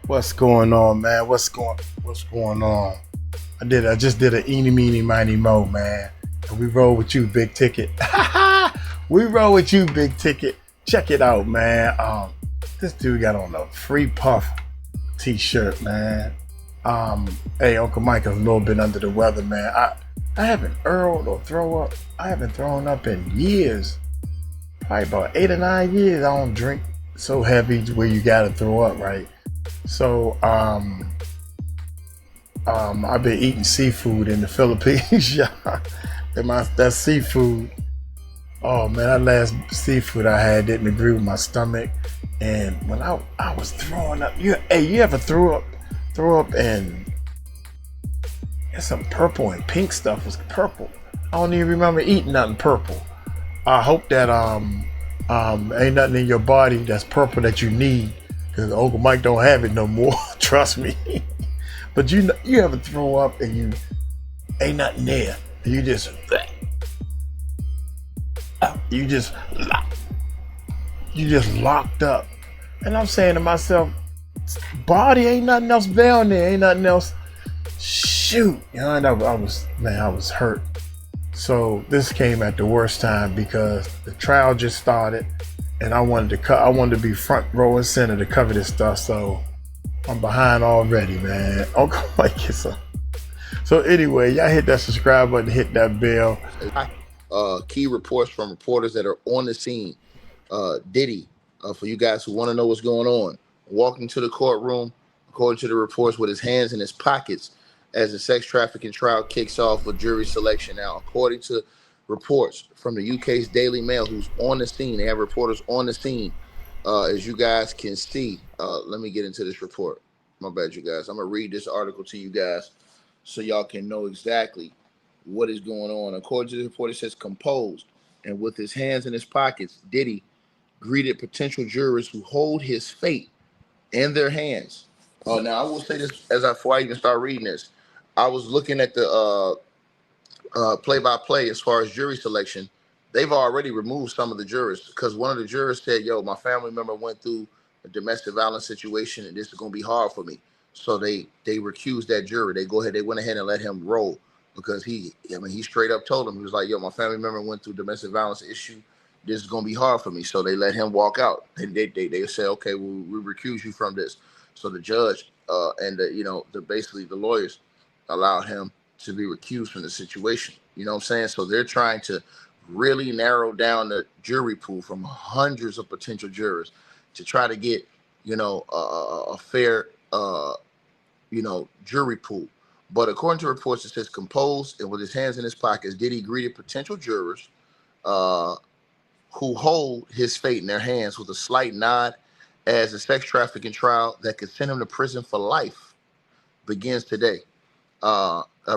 What's going on, man? What's going on? I just did an eeny meeny miny mo, man. And we roll with you, big ticket. We roll with you, big ticket. Check it out, man. This dude got on a free puff t-shirt, man. Hey, Uncle Mike is a little bit under the weather, man. I haven't hurled or throw up. I haven't thrown up in years. Probably about 8 or 9 years. I don't drink so heavy where you gotta throw up, right? So I've been eating seafood in the Philippines, yeah. And that seafood, oh man, that last seafood I had didn't agree with my stomach. And when I was throwing up, you ever throw up and some purple and pink stuff was purple. I don't even remember eating nothing purple. I hope that ain't nothing in your body that's purple that you need, because Uncle Mike don't have it no more. Trust me. But you ever throw up and you ain't nothing there, and you just locked up. And I'm saying to myself, body ain't nothing else down there, ain't nothing else. Shoot, and I was hurt. So this came at the worst time because the trial just started, and I wanted to be front row and center to cover this stuff. So I'm behind already, man. Uncle Mike is a. So anyway, y'all hit that subscribe button, hit that bell. Key reports from reporters that are on the scene. Diddy, for you guys who want to know what's going on, walking to the courtroom, according to the reports, with his hands in his pockets as the sex trafficking trial kicks off with jury selection. Now, according to reports from the UK's Daily Mail, who's on the scene, they have reporters on the scene. As you guys can see, let me get into this report. My bad, you guys. I'm going to read this article to you guys so y'all can know exactly what is going on. According to the report, it says composed and with his hands in his pockets, Diddy greeted potential jurors who hold his fate in their hands. Now I will say this before I even start reading this. I was looking at the play-by-play as far as jury selection. They've already removed some of the jurors because one of the jurors said, "Yo, my family member went through a domestic violence situation, and this is going to be hard for me." So they recused that juror. They went ahead and let him roll because he straight up told him, he was like, "Yo, my family member went through domestic violence issue. This is going to be hard for me." So they let him walk out, and they said, "Okay, we recuse you from this." So the judge and basically the lawyers allowed him to be recused from the situation. You know what I'm saying? So they're trying to really narrow down the jury pool from hundreds of potential jurors to try to get, a fair, jury pool. But according to reports, it says composed and with his hands in his pockets, Diddy greeted potential jurors uh, who hold his fate in their hands with a slight nod as the sex trafficking trial that could send him to prison for life begins today.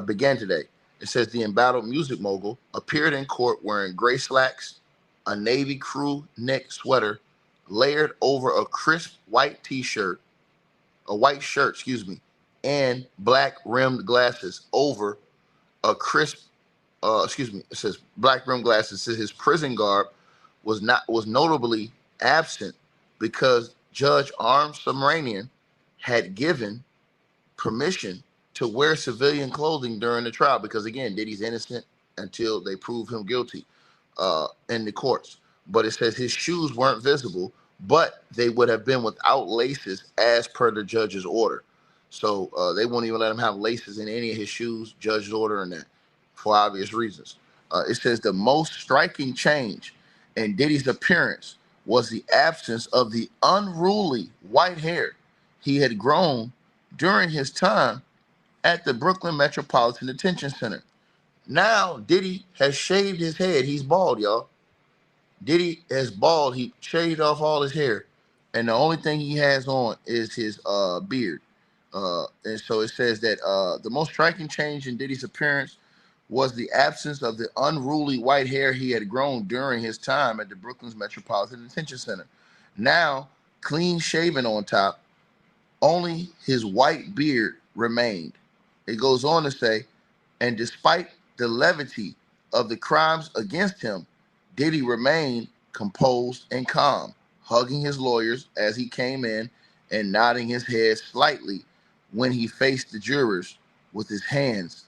Began today. It says the embattled music mogul appeared in court wearing gray slacks, a navy crew neck sweater layered over a crisp white t-shirt, a white shirt, excuse me, and black rimmed glasses over a crisp, it says black rimmed glasses. It says his prison garb was notably absent because Judge Arms Subramanian had given permission to wear civilian clothing during the trial because, again, Diddy's innocent until they prove him guilty in the courts. But it says his shoes weren't visible, but they would have been without laces as per the judge's order. So they won't even let him have laces in any of his shoes, judge's order, and that for obvious reasons. It says the most striking change in Diddy's appearance was the absence of the unruly white hair he had grown during his time at the Brooklyn Metropolitan Detention Center. Now, Diddy has shaved his head. He's bald, y'all. Diddy is bald. He shaved off all his hair. And the only thing he has on is his beard. And so it says that the most striking change in Diddy's appearance was the absence of the unruly white hair he had grown during his time at the Brooklyn's Metropolitan Detention Center. Now, clean shaven on top, only his white beard remained. It goes on to say, and despite the levity of the crimes against him, Diddy remained composed and calm, hugging his lawyers as he came in and nodding his head slightly when he faced the jurors with his hands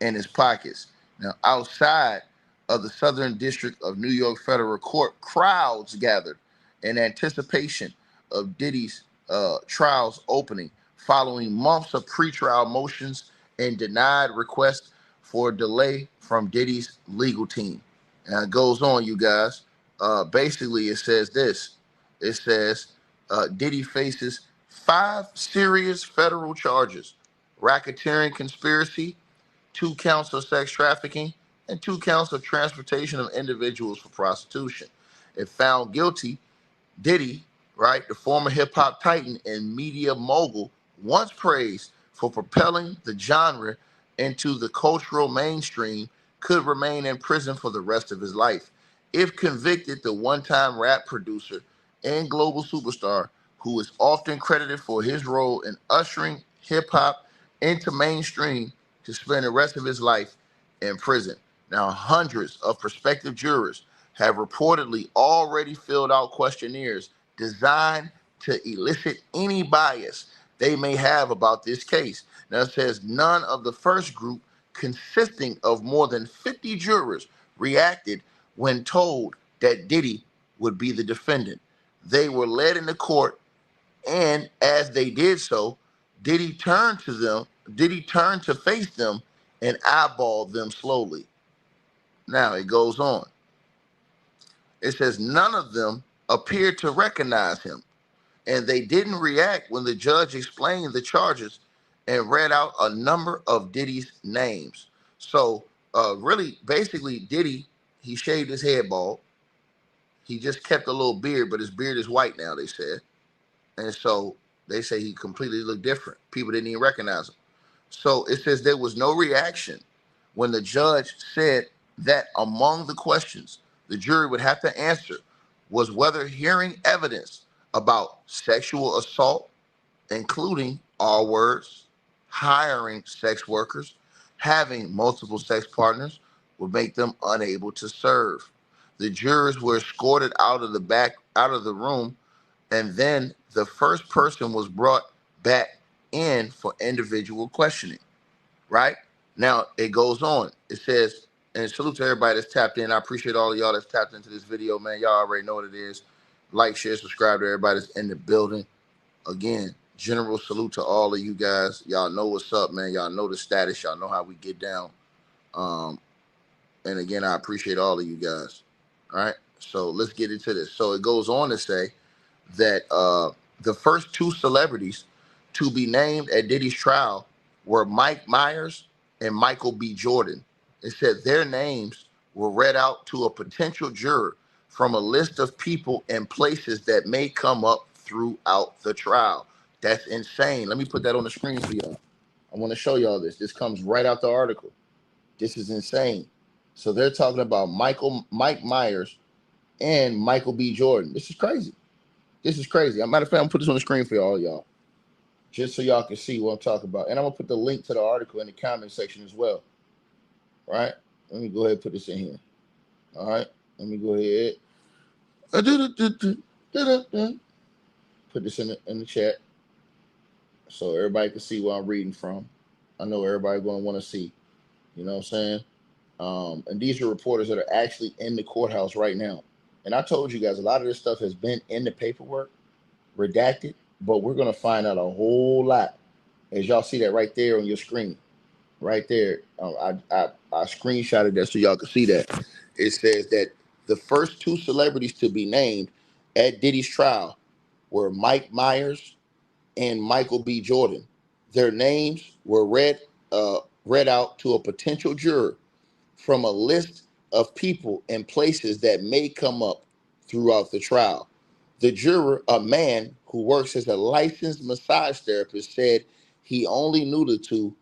in his pockets. Now, outside of the Southern District of New York Federal Court, crowds gathered in anticipation of Diddy's trial's opening, following months of pretrial motions and denied requests for delay from Diddy's legal team. And it goes on, you guys. Basically, it says this. It says Diddy faces 5 serious federal charges: racketeering conspiracy, 2 counts of sex trafficking, and 2 counts of transportation of individuals for prostitution. If found guilty, Diddy, right, the former hip hop titan and media mogul, once praised for propelling the genre into the cultural mainstream, could remain in prison for the rest of his life. If convicted, the one-time rap producer and global superstar, who is often credited for his role in ushering hip hop into mainstream, to spend the rest of his life in prison. Now, hundreds of prospective jurors have reportedly already filled out questionnaires designed to elicit any bias they may have about this case. Now, it says none of the first group, consisting of more than 50 jurors, reacted when told that Diddy would be the defendant. They were led into court, and as they did so, Diddy turned to face them and eyeballed them slowly. Now it goes on. It says none of them appeared to recognize him, and they didn't react when the judge explained the charges and read out a number of Diddy's names. So, really, basically, Diddy, he shaved his head bald. He just kept a little beard, but his beard is white now, they said. And so they say he completely looked different. People didn't even recognize him. So it says there was no reaction when the judge said that among the questions the jury would have to answer was whether hearing evidence about sexual assault, including R words, hiring sex workers, having multiple sex partners, would make them unable to serve. The jurors were escorted out of the room, and then the first person was brought back in for individual questioning. Right? Now it goes on. It says, and salute to everybody that's tapped in. I appreciate all of y'all that's tapped into this video, man. Y'all already know what it is. Like, share, subscribe to everybody that's in the building. Again, general salute to all of you guys. Y'all know what's up, man. Y'all know the status. Y'all know how we get down. And again, I appreciate all of you guys. All right. So let's get into this. So it goes on to say that the first 2 celebrities to be named at Diddy's trial were Mike Myers and Michael B. Jordan. It said their names were read out to a potential juror from a list of people and places that may come up throughout the trial. That's insane. Let me put that on the screen for y'all. I want to show y'all this. This comes right out the article. This is insane. So they're talking about Mike Myers and Michael B. Jordan. This is crazy. This is crazy. As a matter of fact, I'm going to put this on the screen for y'all, just so y'all can see what I'm talking about. And I'm going to put the link to the article in the comment section as well. All right? Let me go ahead and put this in here. All right? Let me go ahead. Put this in the chat so everybody can see what I'm reading from. I know everybody going to want to see. You know what I'm saying? And these are reporters that are actually in the courthouse right now. And I told you guys, a lot of this stuff has been in the paperwork, redacted, but we're going to find out a whole lot. As y'all see that right there on your screen. Right there. I screenshotted that so y'all can see that. It says that the first 2 celebrities to be named at Diddy's trial were Mike Myers and Michael B. Jordan. Their names were read out to a potential juror from a list of people and places that may come up throughout the trial. The juror, a man who works as a licensed massage therapist, said he only knew the 2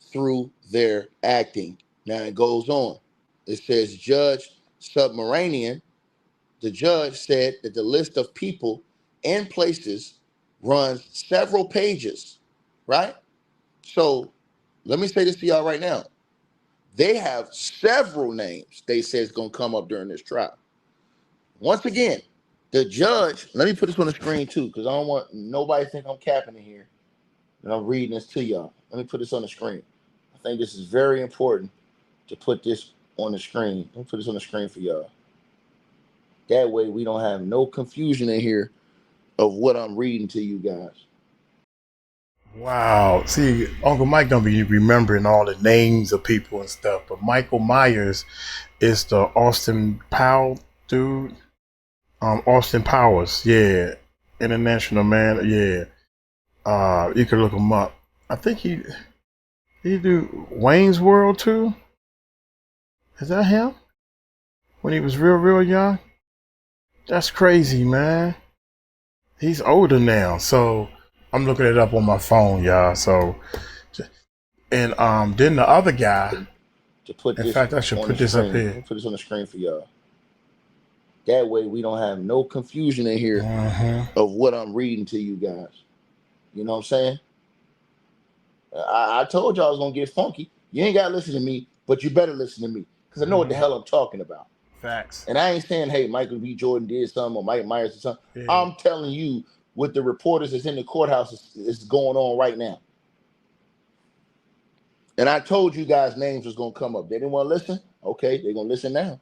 through their acting. Now it goes on. It says Judge 𝗟𝗓𝗡𝗞𝗦, the judge said that the list of people and places runs several pages, right? So let me say this to y'all right now. They have several names they say is going to come up during this trial. Once again, The judge, let me put this on the screen too, because I don't want nobody to think I'm capping in here. And I'm reading this to y'all. Let me put this on the screen. I think this is very important to put this on the screen. Let me put this on the screen for y'all. That way we don't have no confusion in here of what I'm reading to you guys. Wow. See, Uncle Mike don't be remembering all the names of people and stuff, but Michael Myers is the Austin Powell dude. Austin Powers, yeah. International man, yeah. You can look him up. I think he do Wayne's World too. Is that him? When he was real young? That's crazy, man. He's older now, so I'm looking it up on my phone, y'all. So, and then the other guy. To put In this fact, I should on put the this up screen. here. Let me put this on the screen for y'all. That way we don't have no confusion in here of what I'm reading to you guys. You know what I'm saying? I told y'all I was gonna get funky. You ain't gotta listen to me, but you better listen to me, because I know what the hell I'm talking about. Facts. And I ain't saying, hey, Michael B. Jordan did something or Mike Myers did something. Yeah. I'm telling you what the reporters that's in the courthouse is going on right now. And I told you guys names was gonna come up. They didn't want to listen. Okay, they're gonna listen now.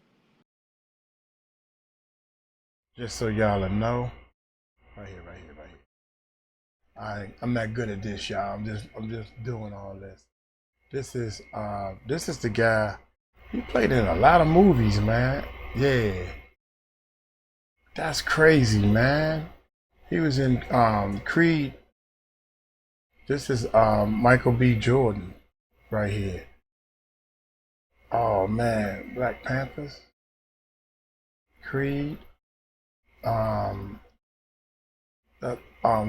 Just so y'all know, right here. I'm not good at this, y'all. I'm just doing all this. This is the guy. He played in a lot of movies, man. Yeah, that's crazy, man. He was in Creed. This is Michael B. Jordan, right here. Oh man, Black Panthers, Creed,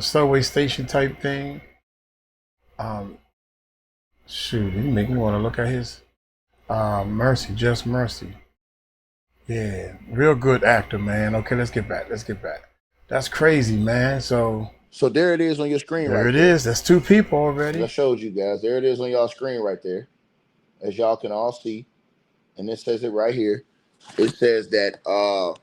subway station type thing. Shoot, you make me want to look at his Mercy, Just Mercy. Yeah, real good actor, man. Okay, let's get back. That's crazy, man. So there it is on your screen right there. There it is. That's two people already. I showed you guys. There it is on y'all screen right there, as y'all can all see. And it says it right here. It says that, well,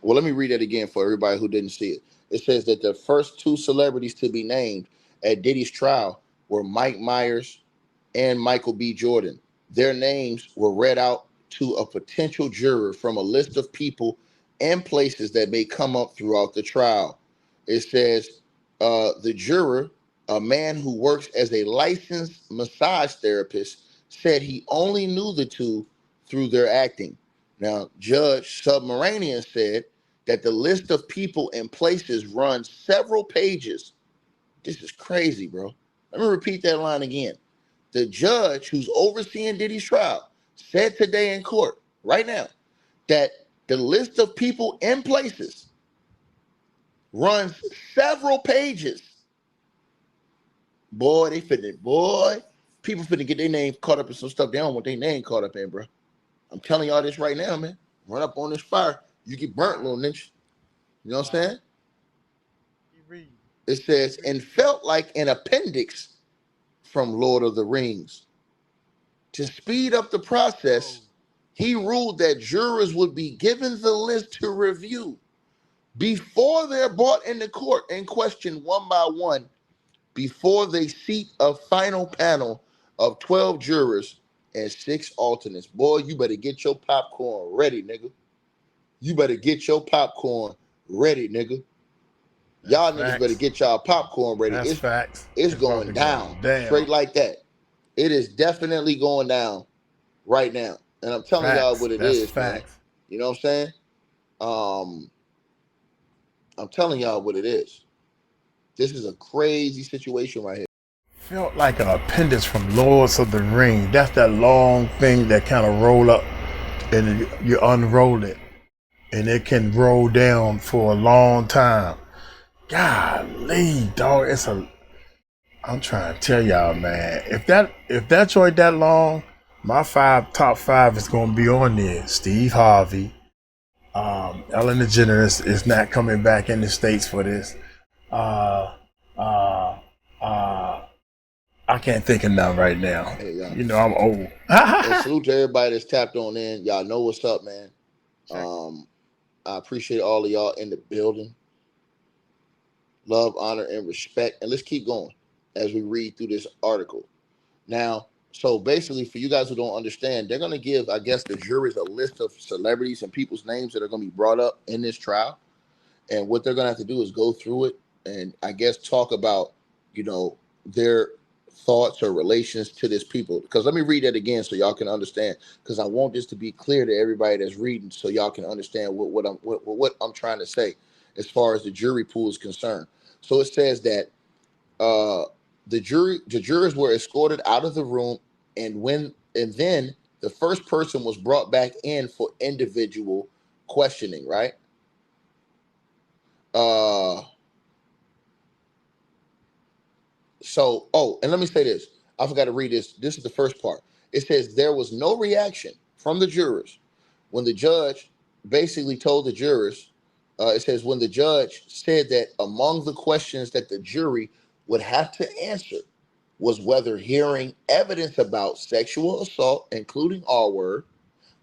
let me read it again for everybody who didn't see it. It says that the first two celebrities to be named at Diddy's trial were Mike Myers and Michael B. Jordan. Their names were read out to a potential juror from a list of people and places that may come up throughout the trial. It says the juror, a man who works as a licensed massage therapist, said he only knew the two through their acting. Now, Judge Submaranian said that the list of people and places runs several pages. This is crazy, bro. Let me repeat that line again. The judge who's overseeing Diddy's trial said today in court, right now, that the list of people and places runs several pages. Boy, people finna get their name caught up in some stuff they don't want their name caught up in, bro. I'm telling y'all this right now, man. Run up on this fire, you get burnt, little ninja. You know what I'm saying? It says, and felt like an appendix from Lord of the Rings. To speed up the process, he ruled that jurors would be given the list to review before they're brought into court and questioned one by one before they seat a final panel of 12 jurors and 6 alternates. Boy, you better get your popcorn ready, nigga. You better get your popcorn ready, nigga. Y'all niggas better get y'all popcorn ready. That's facts. It's going down. Straight like that. It is definitely going down right now. And I'm telling y'all what it is, man. You know what I'm saying? I'm telling y'all what it is. This is a crazy situation right here. Felt like an appendix from Lords of the Ring. That's that long thing that kind of roll up and you unroll it. And it can roll down for a long time. Golly, dog, I'm trying to tell y'all, man. If that joint that long, my top five is gonna be on there. Steve Harvey, Ellen DeGeneres is not coming back in the States for this. I can't think of none right now. Hey, you know I'm old. And salute to everybody that's tapped on in. Y'all know what's up, man. I appreciate all of y'all in the building. Love, honor, and respect. And let's keep going as we read through this article. Now, so basically, for you guys who don't understand, they're going to give, I guess, the juries a list of celebrities and people's names that are going to be brought up in this trial. And what they're going to have to do is go through it and, I guess, talk about, their thoughts or relations to this people. Because let me read that again so y'all can understand. Because I want this to be clear to everybody that's reading, so y'all can understand what I'm trying to say as far as the jury pool is concerned. So it says that the jurors were escorted out of the room, and then the first person was brought back in for individual questioning, right? And let me say this. I forgot to read this. This is the first part. It says there was no reaction from the jurors when the judge basically told the jurors, it says when the judge said that among the questions that the jury would have to answer was whether hearing evidence about sexual assault, including R-word,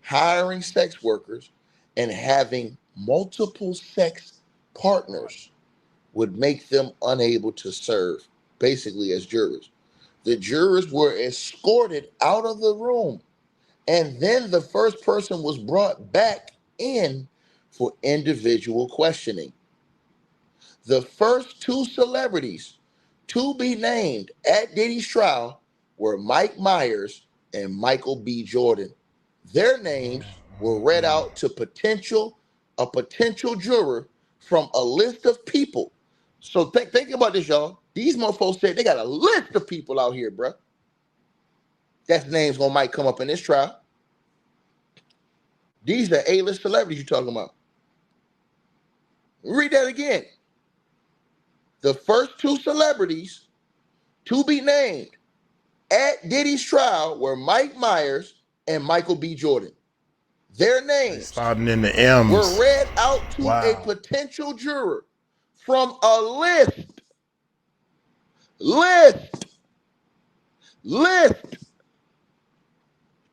hiring sex workers, and having multiple sex partners would make them unable to serve, basically, as jurors. The jurors were escorted out of the room, and then the first person was brought back in for individual questioning. The first two celebrities to be named at Diddy's trial were Mike Myers and Michael B. Jordan. Their names were read out to a potential juror from a list of people. So think about this, y'all. These motherfuckers said they got a list of people out here, bro. That names might come up in this trial. These are A-list celebrities you're talking about. Read that again. The first two celebrities to be named at Diddy's trial were Mike Myers and Michael B. Jordan. Their names starting in the M's were read out to a potential juror from a list.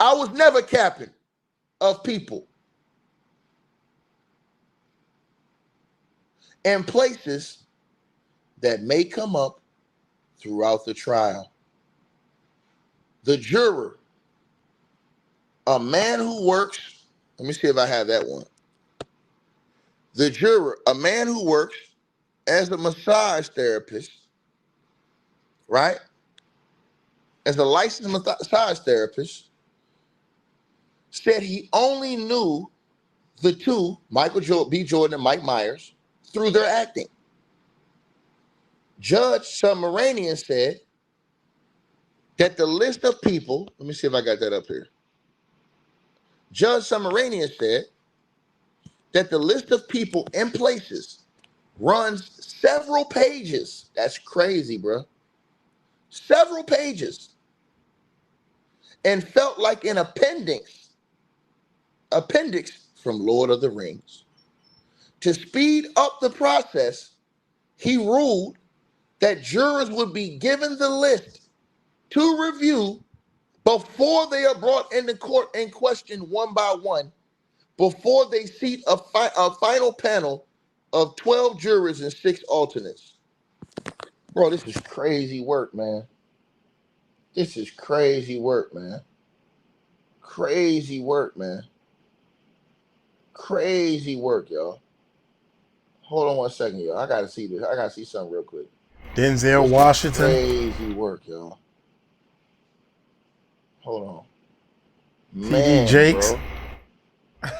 I was never capping of people and places that may come up throughout the trial. The juror, a man who works, let me see if I have that one. The juror, a man who works as a massage therapist, right? As a licensed massage therapist, said he only knew the two, Michael B. Jordan and Mike Myers, through their acting. Judge 𝗟𝗓𝗡𝗞𝗦 said that the list of people, let me see if I got that up here. Judge 𝗟𝗓𝗡𝗞𝗦 said that the list of people and places runs several pages. That's crazy, bro. Several pages. And felt like an appendix from Lord of the Rings. To speed up the process, he ruled that jurors would be given the list to review before they are brought into court and questioned one by one, before they seat a final panel of 12 jurors and 6 alternates. Bro, this is crazy work, man. This is crazy work, man. Crazy work, man. Crazy work, y'all. Hold on one second, y'all. I gotta see this. I gotta see something real quick. Denzel Washington. Crazy work, y'all. Hold on. TD Jakes.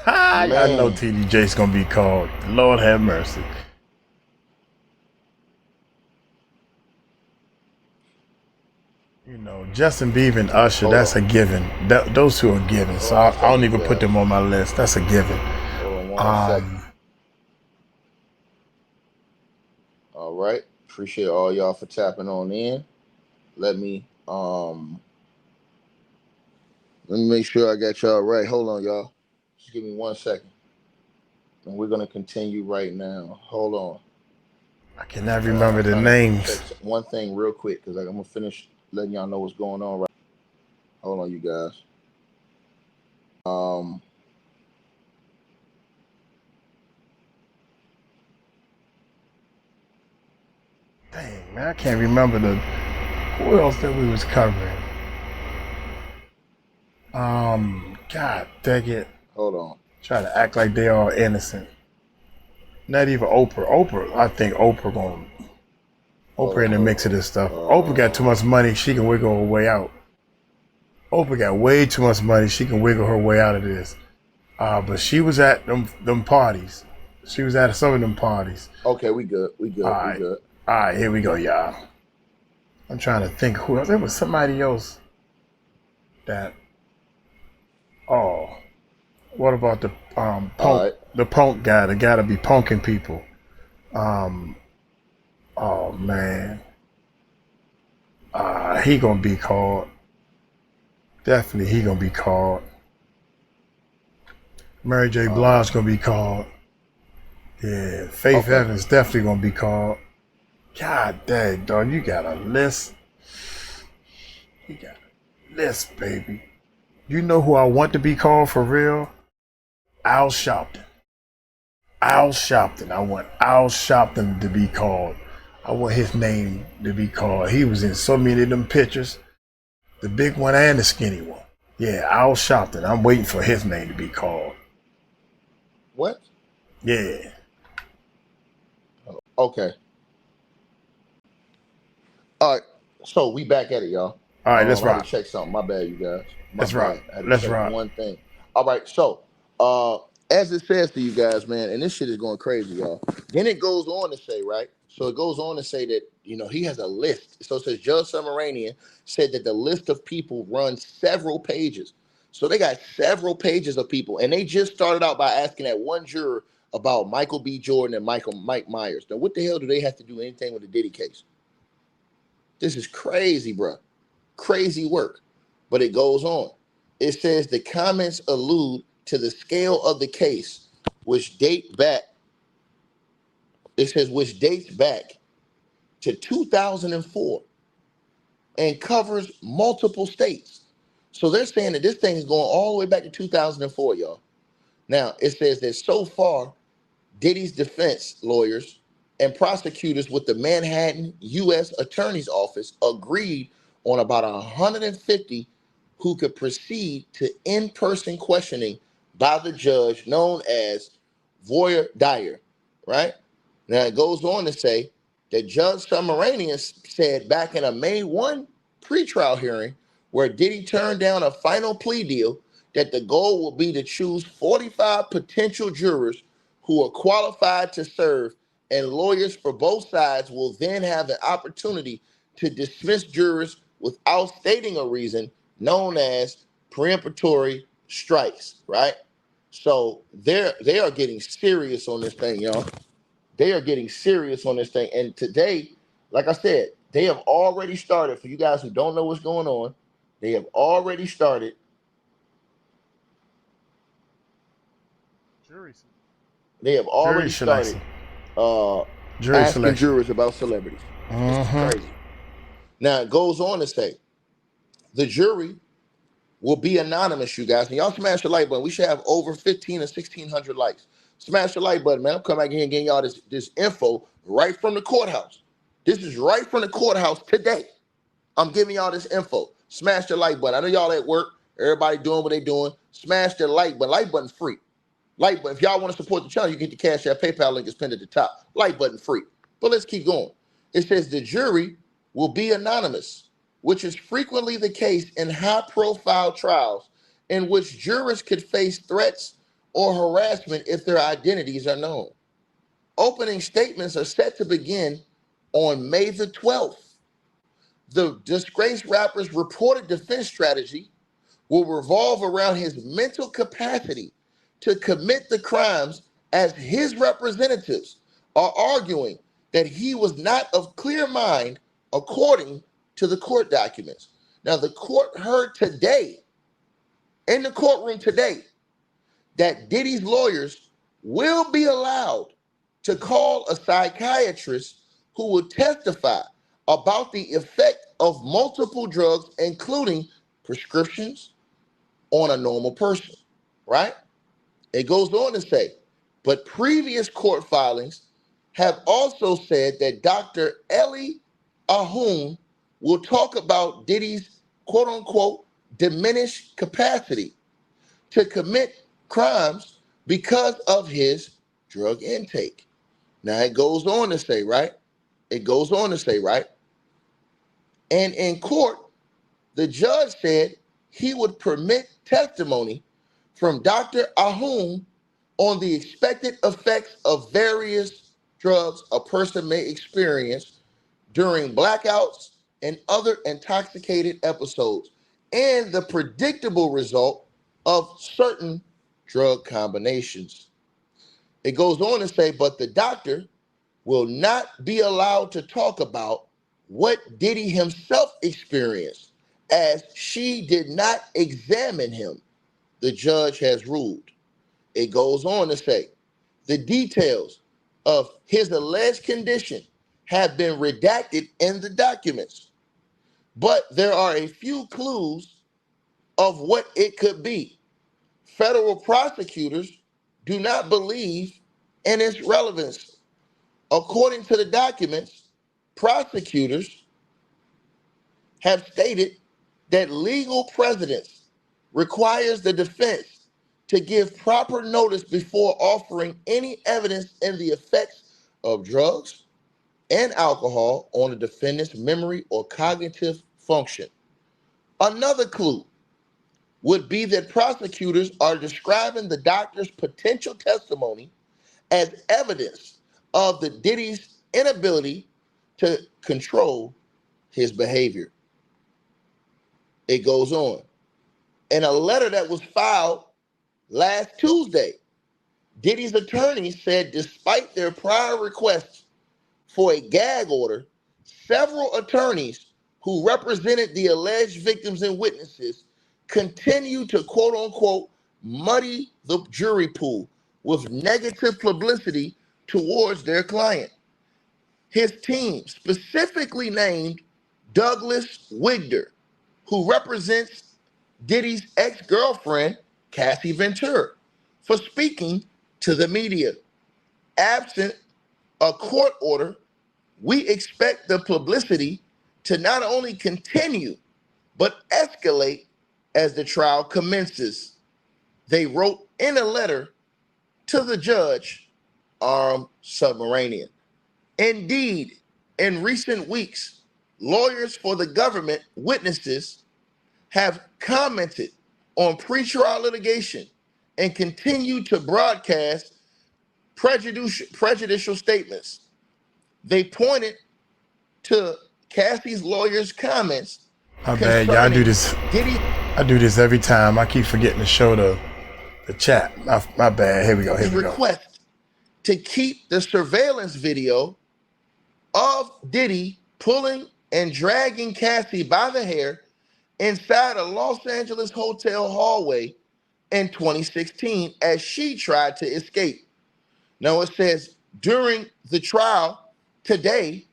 I know TD Jakes gonna be called. Lord have mercy. Justin Bieber and Usher, that's a given. Those two are given. So I don't even put them on my list. That's a given. Hold on 1 second. All right. Appreciate all y'all for tapping on in. Let me make sure I got y'all right. Hold on, y'all. Just give me 1 second. And we're gonna continue right now. Hold on. I cannot remember the names. One thing real quick, because I'm gonna finish letting y'all know what's going on right. Hold on, you guys. Dang, man, I can't remember who else that we was covering. God dang it. Hold on. Try to act like they are innocent. Not even Oprah. I think Oprah in the mix of this stuff. Oprah got too much money, she can wiggle her way out. Oprah got way too much money, she can wiggle her way out of this. But she was at them parties. She was at some of them parties. Okay, we good. We good. All right, here we go, y'all. I'm trying to think who else. There was somebody else that. Oh, what about the punk? Right. The punk guy, the guy to be punking people. Oh man. He gonna be called. Definitely, he gonna be called. Mary J. Blige gonna be called. Yeah, Faith Evans definitely gonna be called. God dang, dog, you got a list. You got a list, baby. You know who I want to be called for real? Al Sharpton. Al Sharpton. I want Al Sharpton to be called. I want his name to be called. He was in so many of them pictures. The big one and the skinny one. Yeah, Al Sharpton. I'm waiting for his name to be called. What? Yeah. Okay. All right. So we back at it, y'all. All right, let's rock. I had to check something. My bad, you guys. Let's rock. Let's rock. One thing. All right. So, as it says to you guys, man, and this shit is going crazy, y'all. Then it goes on to say, right? So it goes on to say that, he has a list. So it says Judge 𝗟𝗡𝗡𝗞𝗦 said that the list of people runs several pages. So they got several pages of people, and they just started out by asking that one juror about Michael B. Jordan and Mike Myers. Now, what the hell do they have to do anything with the Diddy case? This is crazy, bro. Crazy work. But it goes on. It says the comments allude to the scale of the case, which dates back to 2004 and covers multiple states. So they're saying that this thing is going all the way back to 2004, y'all. Now, it says that so far, Diddy's defense lawyers and prosecutors with the Manhattan U.S. Attorney's Office agreed on about 150 who could proceed to in-person questioning by the judge known as voir dire, right? Now, it goes on to say that Judge 𝗟𝗡𝗡𝗞𝗦 said back in a May 1 pretrial hearing where Diddy turned down a final plea deal that the goal will be to choose 45 potential jurors who are qualified to serve, and lawyers for both sides will then have the opportunity to dismiss jurors without stating a reason, known as preemptory strikes, right? So they are getting serious on this thing, y'all. They are getting serious on this thing. And today, like I said, they have already started. For you guys who don't know what's going on, they have already started. They have already started asking jurors about celebrities. It's crazy. Now, it goes on to say, the jury will be anonymous, you guys. And y'all smash the like button. We should have over 1,500 or 1,600 likes. Smash the like button, man. I'm coming back here and getting y'all this info right from the courthouse. This is right from the courthouse today. I'm giving y'all this info. Smash the like button. I know y'all at work. Everybody doing what they doing. Smash the like button. Like button's free. Like button. If y'all want to support the channel, you get the Cash App PayPal link is pinned at the top. Like button free. But let's keep going. It says the jury will be anonymous, which is frequently the case in high-profile trials in which jurors could face threats or harassment if their identities are known. Opening statements are set to begin on May the 12th. The disgraced rapper's reported defense strategy will revolve around his mental capacity to commit the crimes, as his representatives are arguing that he was not of clear mind according to the court documents. Now, the court heard today, in the courtroom today, that Diddy's lawyers will be allowed to call a psychiatrist who will testify about the effect of multiple drugs, including prescriptions, on a normal person, right? It goes on to say, but previous court filings have also said that Dr. 𝗟𝗓𝗡𝗞𝗦 will talk about Diddy's quote unquote diminished capacity to commit crimes because of his drug intake. Now it goes on to say, right? It goes on to say, right? And in court, the judge said he would permit testimony from Dr. 𝗟𝗓𝗡𝗞𝗦 on the expected effects of various drugs a person may experience during blackouts and other intoxicated episodes, and the predictable result of certain drug combinations. It goes on to say, but the doctor will not be allowed to talk about what Diddy himself experienced, as she did not examine him, the judge has ruled. It goes on to say, the details of his alleged condition have been redacted in the documents, but there are a few clues of what it could be. Federal prosecutors do not believe in its relevance. According to the documents, prosecutors have stated that legal precedence requires the defense to give proper notice before offering any evidence in the effects of drugs and alcohol on a defendant's memory or cognitive function. Another clue would be that prosecutors are describing the doctor's potential testimony as evidence of the Diddy's inability to control his behavior. It goes on. In a letter that was filed last Tuesday, Diddy's attorneys said despite their prior requests for a gag order, several attorneys who represented the alleged victims and witnesses continue to quote unquote muddy the jury pool with negative publicity towards their client. His team specifically named Douglas Wigder, who represents Diddy's ex-girlfriend, Cassie Ventura, for speaking to the media. Absent a court order, we expect the publicity to not only continue, but escalate as the trial commences. They wrote in a letter to the judge, 𝗟𝗓𝗡𝗞𝗦. Indeed, in recent weeks, lawyers for the government witnesses have commented on pretrial litigation and continue to broadcast prejudicial statements. They pointed to Cassie's lawyer's comments. My bad, y'all. I do this. I do this every time. I keep forgetting to show the chat. My bad. Here we go. Request to keep the surveillance video of Diddy pulling and dragging Cassie by the hair inside a Los Angeles hotel hallway in 2016 as she tried to escape. Now it says during the trial today,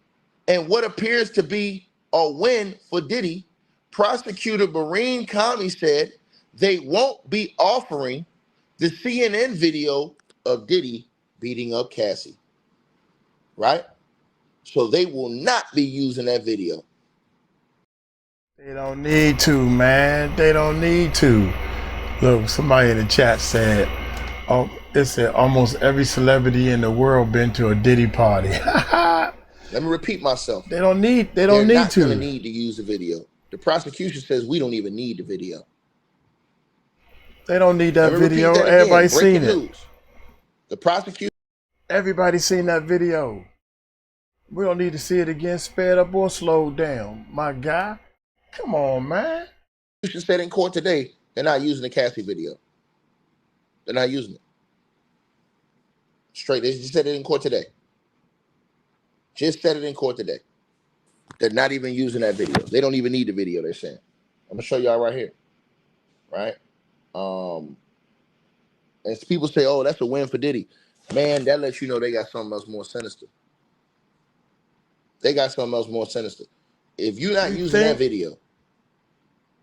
and what appears to be a win for Diddy, prosecutor 𝗟𝗡𝗡𝗞𝗦 said they won't be offering the CNN video of Diddy beating up Cassie, right? So they will not be using that video. They don't need to, man. They don't need to. Look, somebody in the chat said, "Oh, it said almost every celebrity in the world been to a Diddy party." Let me repeat myself. They don't need. They're not going to need to use the video. The prosecution says we don't even need the video. They don't need that video. Everybody's seen it. The prosecution. Everybody's seen that video. We don't need to see it again, sped up or slowed down. My guy, come on, man. You said in court today they're not using the Cassie video. They're not using it. Straight. They just said it in court today. Just said it in court today. They're not even using that video. They don't even need the video, they're saying. I'm going to show y'all right here. Right? And people say, oh, that's a win for Diddy. Man, that lets you know they got something else more sinister. They got something else more sinister. If you're not using that video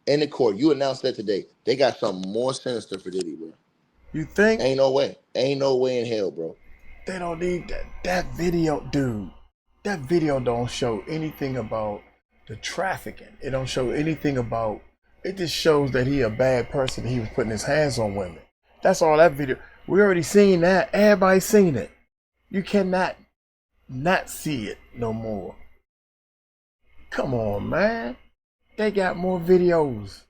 in the court, you announced that today, they got something more sinister for Diddy, bro. You think? Ain't no way. Ain't no way in hell, bro. They don't need that. That video, dude. That video don't show anything about the trafficking. It don't show anything about. It just shows that he a bad person. He was putting his hands on women. That's all that video. We already seen that. Everybody seen it. You cannot not see it no more. Come on, man. They got more videos.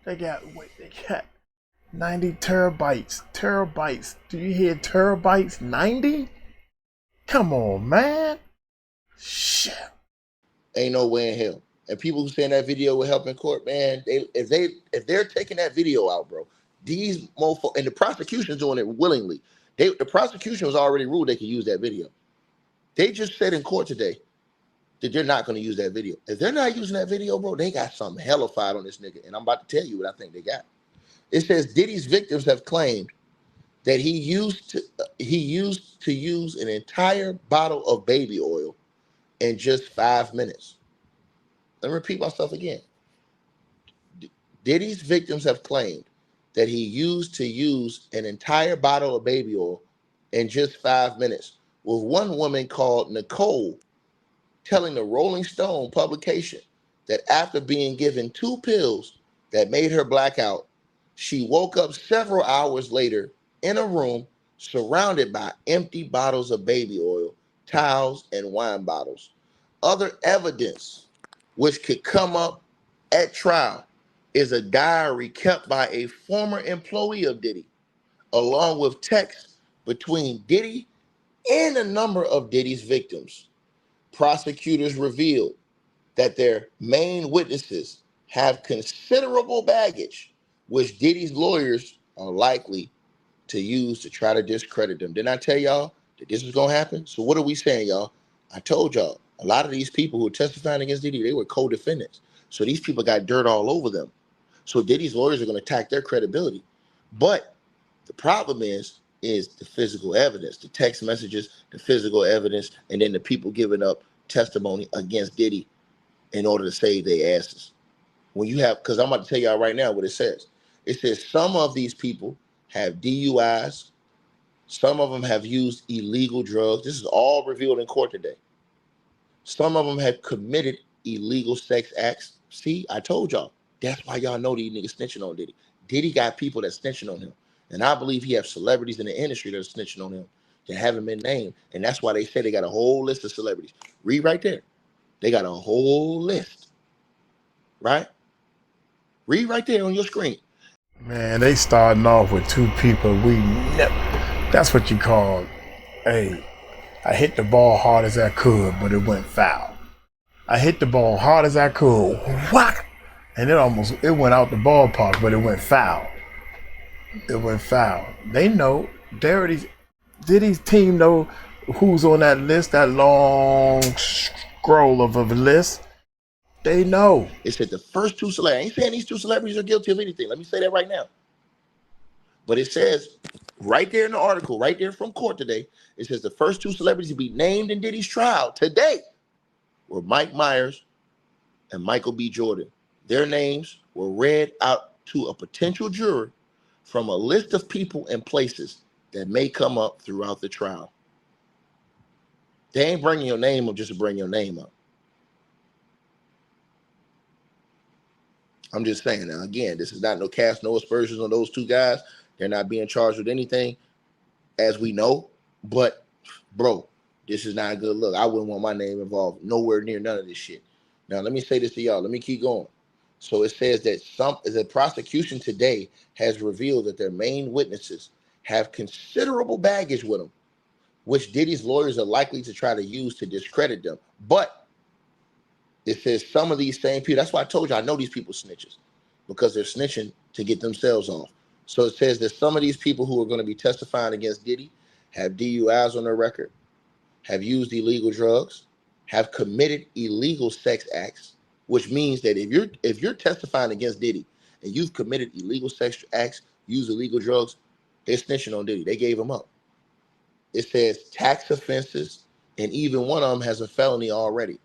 They got 90 terabytes. Terabytes. Do you hear terabytes? 90? Come on, man. Shit. Ain't no way in hell. And people who saying that video will help in court, man, if they're taking that video out, bro, these mofos, and the prosecution's doing it willingly. The prosecution was already ruled they could use that video. They just said in court today that they're not going to use that video. If they're not using that video, bro, they got something hellified on this nigga. And I'm about to tell you what I think they got. It says Diddy's victims have claimed that he used to use an entire bottle of baby oil in just 5 minutes. Let me repeat myself again. Diddy's victims have claimed that he used to use an entire bottle of baby oil in just 5 minutes, with one woman called Nicole telling the Rolling Stone publication that after being given 2 pills that made her blackout, she woke up several hours later in a room surrounded by empty bottles of baby oil, towels, and wine bottles. Other evidence which could come up at trial is a diary kept by a former employee of Diddy, along with texts between Diddy and a number of Diddy's victims. Prosecutors revealed that their main witnesses have considerable baggage, which Diddy's lawyers are likely to use to try to discredit them. Didn't I tell y'all that this was going to happen? So what are we saying, y'all? I told y'all, a lot of these people who were testifying against Diddy, they were co-defendants. So these people got dirt all over them. So Diddy's lawyers are going to attack their credibility. But the problem is the physical evidence, the text messages, the physical evidence, and then the people giving up testimony against Diddy in order to save their asses. When you have, because I'm about to tell y'all right now what it says. It says some of these people have DUIs. Some of them have used illegal drugs. This is all revealed in court today. Some of them have committed illegal sex acts. See, I told y'all. That's why y'all know these niggas snitching on Diddy. Diddy got people that snitching on him. And I believe he has celebrities in the industry that are snitching on him that haven't been named. And that's why they say they got a whole list of celebrities. Read right there. They got a whole list. Right? Read right there on your screen. Man, they starting off with 2 people we never. That's what you call, hey, I hit the ball hard as I could, but it went foul. I hit the ball hard as I could, whack, and it went out the ballpark, but it went foul. It went foul. They know. They already. Diddy's team know who's on that list, that long scroll of a list. They know. It said the first 2 celebrities. I ain't saying these 2 celebrities are guilty of anything. Let me say that right now. But it says right there in the article, right there from court today, it says the first 2 celebrities to be named in Diddy's trial today were Mike Myers and Michael B. Jordan. Their names were read out to a potential juror from a list of people and places that may come up throughout the trial. They ain't bringing your name up just to bring your name up. I'm just saying. Now, again, this is not no cast, no aspersions on those 2 guys. They're not being charged with anything, as we know. But, bro, this is not a good look. I wouldn't want my name involved nowhere near none of this shit. Now, let me say this to y'all. Let me keep going. So it says that the prosecution today has revealed that their main witnesses have considerable baggage with them, which Diddy's lawyers are likely to try to use to discredit them. But it says some of these same people, that's why I told you I know these people snitches, because they're snitching to get themselves off. So it says that some of these people who are going to be testifying against Diddy have DUIs on their record, have used illegal drugs, have committed illegal sex acts, which means that if you're testifying against Diddy and you've committed illegal sex acts, used illegal drugs, they're snitching on Diddy. They gave him up. It says tax offenses, and even one of them has a felony already.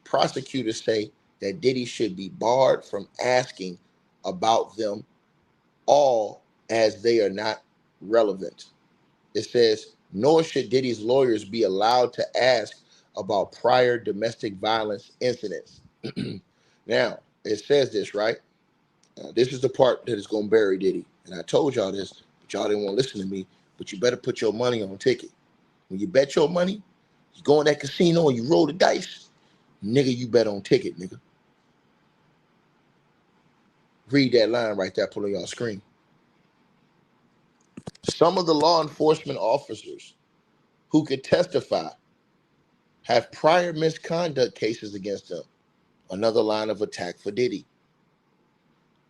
Prosecutors say that Diddy should be barred from asking about them all as they are not relevant. It says nor should Diddy's lawyers be allowed to ask about prior domestic violence incidents. Now, it says this, right? This is the part that is going to bury Diddy. And I told y'all this, but y'all didn't want to listen to me. But you better put your money on ticket. When you bet your money, you go in that casino and you roll the dice, nigga, you bet on ticket, nigga. Read that line right there, put on y'all screen. Some of the law enforcement officers who could testify have prior misconduct cases against them. Another line of attack for Diddy.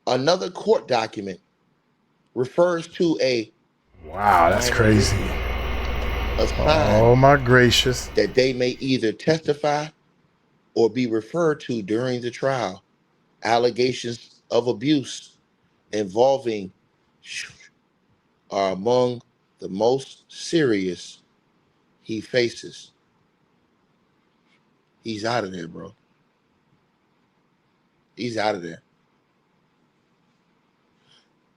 Another court document refers to a wow, that's crazy. A sign oh my gracious, that they may either testify or be referred to during the trial. Allegations of abuse involving are among the most serious he faces. He's out of there, bro. He's out of there.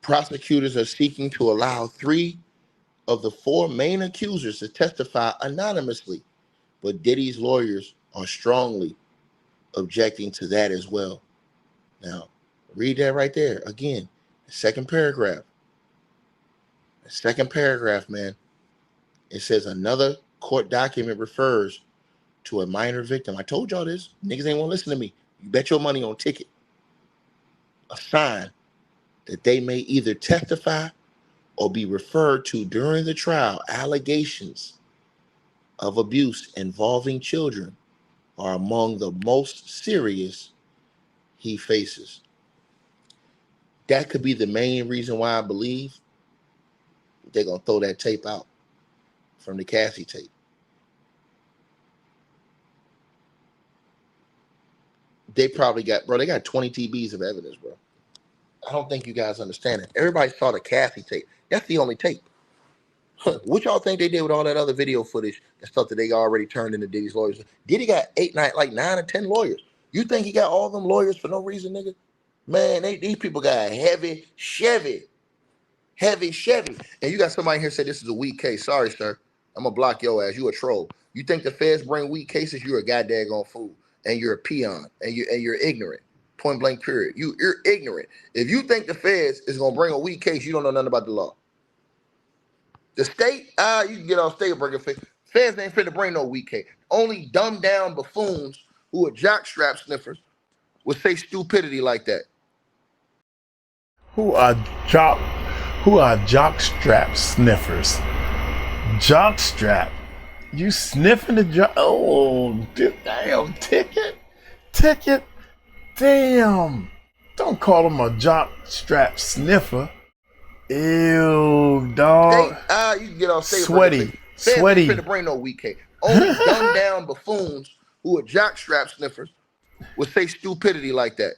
Prosecutors are seeking to allow 3 of the 4 main accusers to testify anonymously, but Diddy's lawyers are strongly objecting to that as well. Now, read that right there. Again, the second paragraph. The second paragraph, man. It says another court document refers to a minor victim. I told y'all this. Niggas ain't want to listen to me. You bet your money on ticket. A sign that they may either testify or be referred to during the trial. Allegations of abuse involving children are among the most serious he faces. That could be the main reason why I believe they're going to throw that tape out from the Cassie tape. They probably got, bro, they got 20 TBs of evidence, bro. I don't think you guys understand it. Everybody saw the Cassie tape. That's the only tape. What y'all think they did with all that other video footage and stuff that they already turned into Diddy's lawyers? Diddy got 9 or 10 lawyers. You think he got all them lawyers for no reason, nigga? Man, these people got heavy Chevy. And you got somebody here say this is a weak case. Sorry, sir. I'm going to block your ass. You a troll. You think the feds bring weak cases? You're a goddamn fool. And you're a peon. And you're ignorant. Point blank period. You're ignorant. If you think the feds is going to bring a weak case, you don't know nothing about the law. The state, you can get off state bringing feds. Feds ain't finna bring no weak case. Only dumbed down buffoons who are jockstrap sniffers would say stupidity like that. Who are jockstrap sniffers? Jockstrap? You sniffing the jock? Oh, damn, ticket. Damn. Don't call him a jockstrap sniffer. Ew, dog. You can get off state. Sweaty. Feds ain't finna bring no weak case. Only dumbed down buffoons who are jockstrap sniffers would say stupidity like that.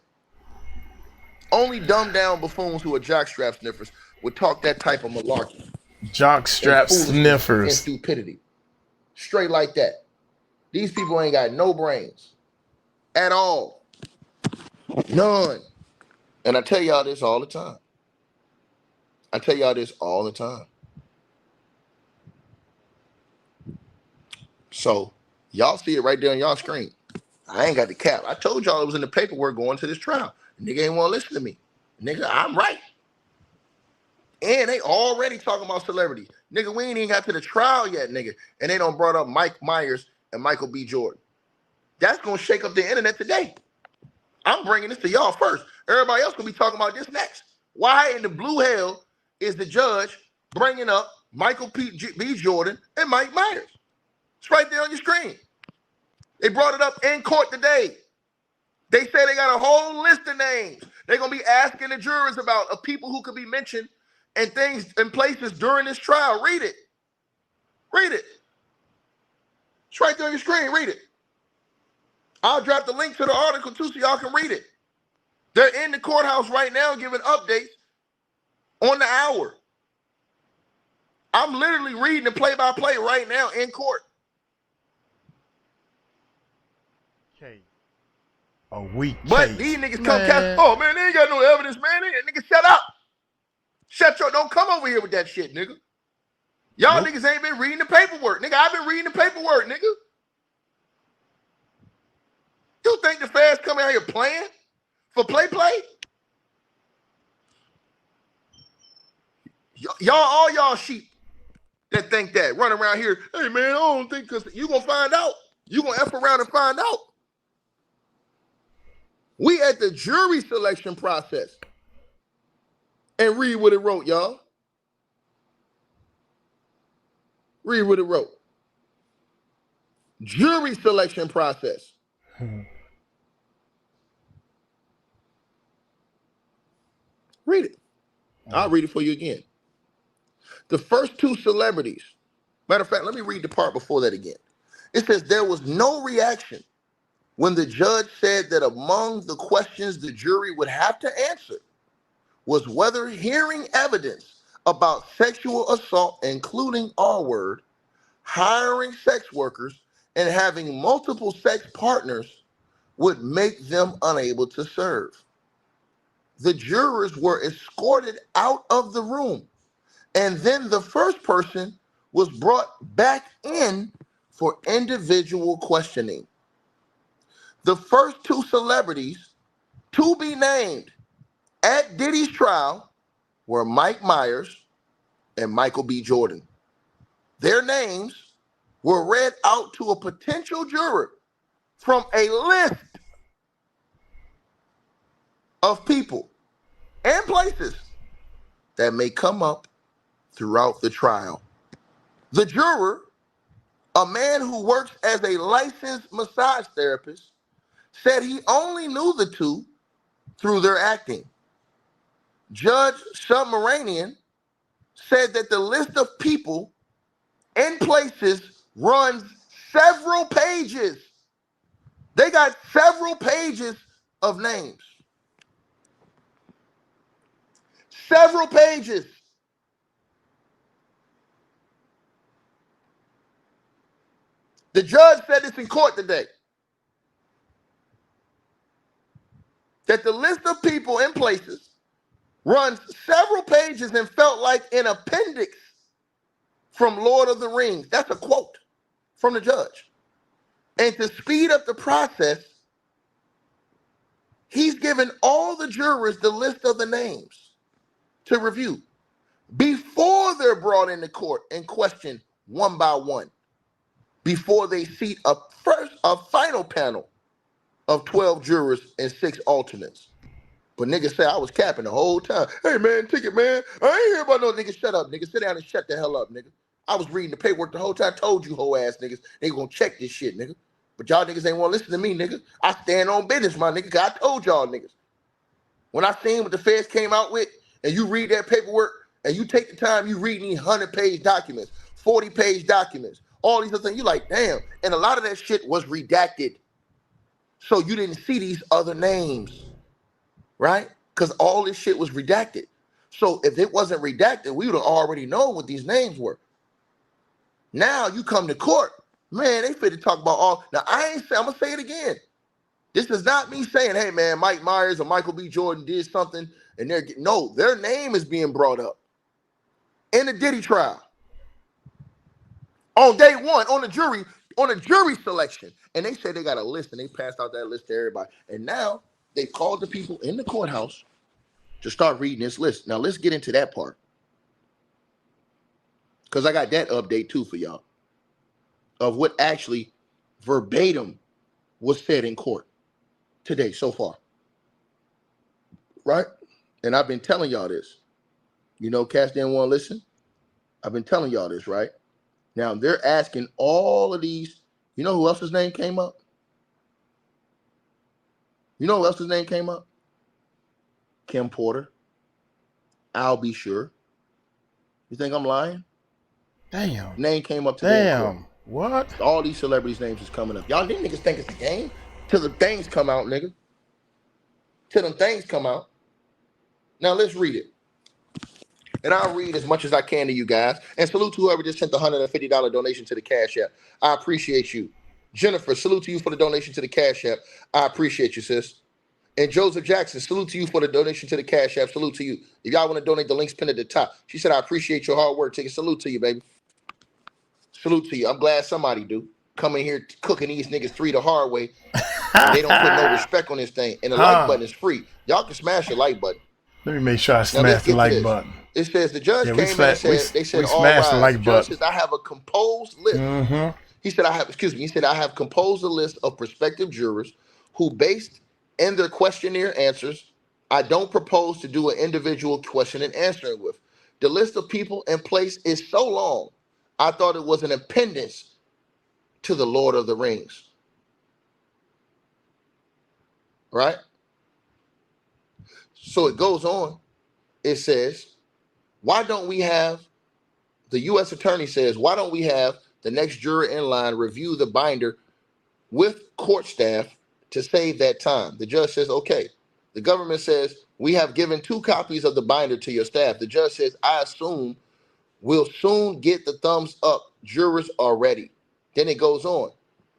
Only dumbed down buffoons who are jockstrap sniffers would talk that type of malarkey. Jockstrap sniffers. And stupidity. Straight like that. These people ain't got no brains. At all. None. And I tell y'all this all the time. So, y'all see it right there on y'all screen. I ain't got the cap. I told y'all it was in the paperwork going to this trial. Nigga ain't want to listen to me. Nigga, I'm right. And they already talking about celebrities. Nigga, we ain't even got to the trial yet, nigga. And they done brought up Mike Myers and Michael B. Jordan. That's going to shake up the internet today. I'm bringing this to y'all first. Everybody else going to be talking about this next. Why in the blue hell is the judge bringing up Michael B. Jordan and Mike Myers? It's right there on your screen. They brought it up in court today. They say they got a whole list of names. They're going to be asking the jurors about of people who could be mentioned and things and places during this trial. Read it. It's right there on your screen. Read it. I'll drop the link to the article too so y'all can read it. They're in the courthouse right now giving updates on the hour. I'm literally reading the play-by-play right now in court. Okay. A week. But these niggas come cast. Oh man, they ain't got no evidence, man. Nigga, shut up. Don't come over here with that shit, nigga. Y'all Nope. niggas ain't been reading the paperwork. Nigga, I've been reading the paperwork, nigga. You think the feds come out here playing for play? All y'all sheep that think that run around here, hey man, I don't think, because you gonna find out. You gonna F around and find out. We at the jury selection process. And read what it wrote, y'all. Read what it wrote. Jury selection process. Read it. I'll read it for you again. The first two celebrities. Matter of fact, let me read the part before that again. It says there was no reaction when the judge said that among the questions the jury would have to answer was whether hearing evidence about sexual assault, including R-word, hiring sex workers, and having multiple sex partners would make them unable to serve. The jurors were escorted out of the room, and then the first person was brought back in for individual questioning. The first two celebrities to be named at Diddy's trial were Mike Myers and Michael B. Jordan. Their names were read out to a potential juror from a list of people and places that may come up throughout the trial. The juror, a man who works as a licensed massage therapist, said he only knew the two through their acting. Judge 𝗟𝗓𝗡𝗞𝗦 said that the list of people and places runs several pages. They got several pages of names. Several pages. The judge said this in court today, that the list of people and places runs several pages and felt like an appendix from Lord of the Rings. That's a quote from the judge. And to speed up the process, he's given all the jurors the list of the names to review before they're brought into court and questioned one by one, before they seat a final panel of 12 jurors and 6 alternates. But niggas say I was capping the whole time. Hey man, ticket man, I ain't hear about no niggas. Shut up, nigga. Sit down and shut the hell up, nigga. I was reading the paperwork the whole time. Told you hoe ass niggas they gonna check this shit, nigga. But y'all niggas ain't want to listen to me, nigga. I stand on business, my nigga. 'Cause I told y'all niggas. When I seen what the feds came out with, and you read that paperwork, and you take the time, you read these 100-page documents, 40-page documents, all these other things, you like, damn. And a lot of that shit was redacted. So you didn't see these other names, right? Because all this shit was redacted. So if it wasn't redacted, we would have already known what these names were. Now you come to court, man, they fit to talk about all. Now I'm gonna say it again. This is not me saying, hey man, Mike Myers or Michael B. Jordan did something and no, their name is being brought up in the Diddy trial. On day one, on the jury selection. And they said they got a list and they passed out that list to everybody. And now they called the people in the courthouse to start reading this list. Now let's get into that part, because I got that update too for y'all of what actually verbatim was said in court today so far, right? And I've been telling y'all this. You know, Cass didn't want to listen. I've been telling y'all this, right? Now they're asking all of these. You know who else's name came up? You know who else's name came up? Kim Porter. I'll be sure. You think I'm lying? Damn. Name came up today. Damn. What? All these celebrities' names is coming up. Y'all these niggas think it's a game till the things come out, nigga. Till them things come out. Now let's read it. And I'll read as much as I can to you guys. And salute to whoever just sent the $150 donation to the Cash App. I appreciate you. Jennifer, salute to you for the donation to the Cash App. I appreciate you, sis. And Joseph Jackson, salute to you for the donation to the Cash App. Salute to you. If y'all want to donate, the link's pinned at the top. She said, I appreciate your hard work. Take a salute to you, baby. Salute to you. I'm glad somebody do. Come in here cooking these niggas 3 the hard way. And they don't put no respect on this thing. And the like button is free. Y'all can smash the like button. Let me make sure I Now smash let's the get to like this. button. It says the judge Yeah, came in and said, they said, all smashed rise. the The like judge button. says, I have a composed list. He said, he said, I have composed a list of prospective jurors who, based in their questionnaire answers, I don't propose to do an individual question and answering with. The list of people in place is so long, I thought it was an appendix to the Lord of the Rings. Right? So it goes on. It says, why don't we have, the U.S. attorney says, why don't we have the next juror in line review the binder with court staff to save that time? The judge says, okay. The government says, we have given 2 copies of the binder to your staff. The judge says, I assume we'll soon get the thumbs up. Jurors are ready. Then it goes on.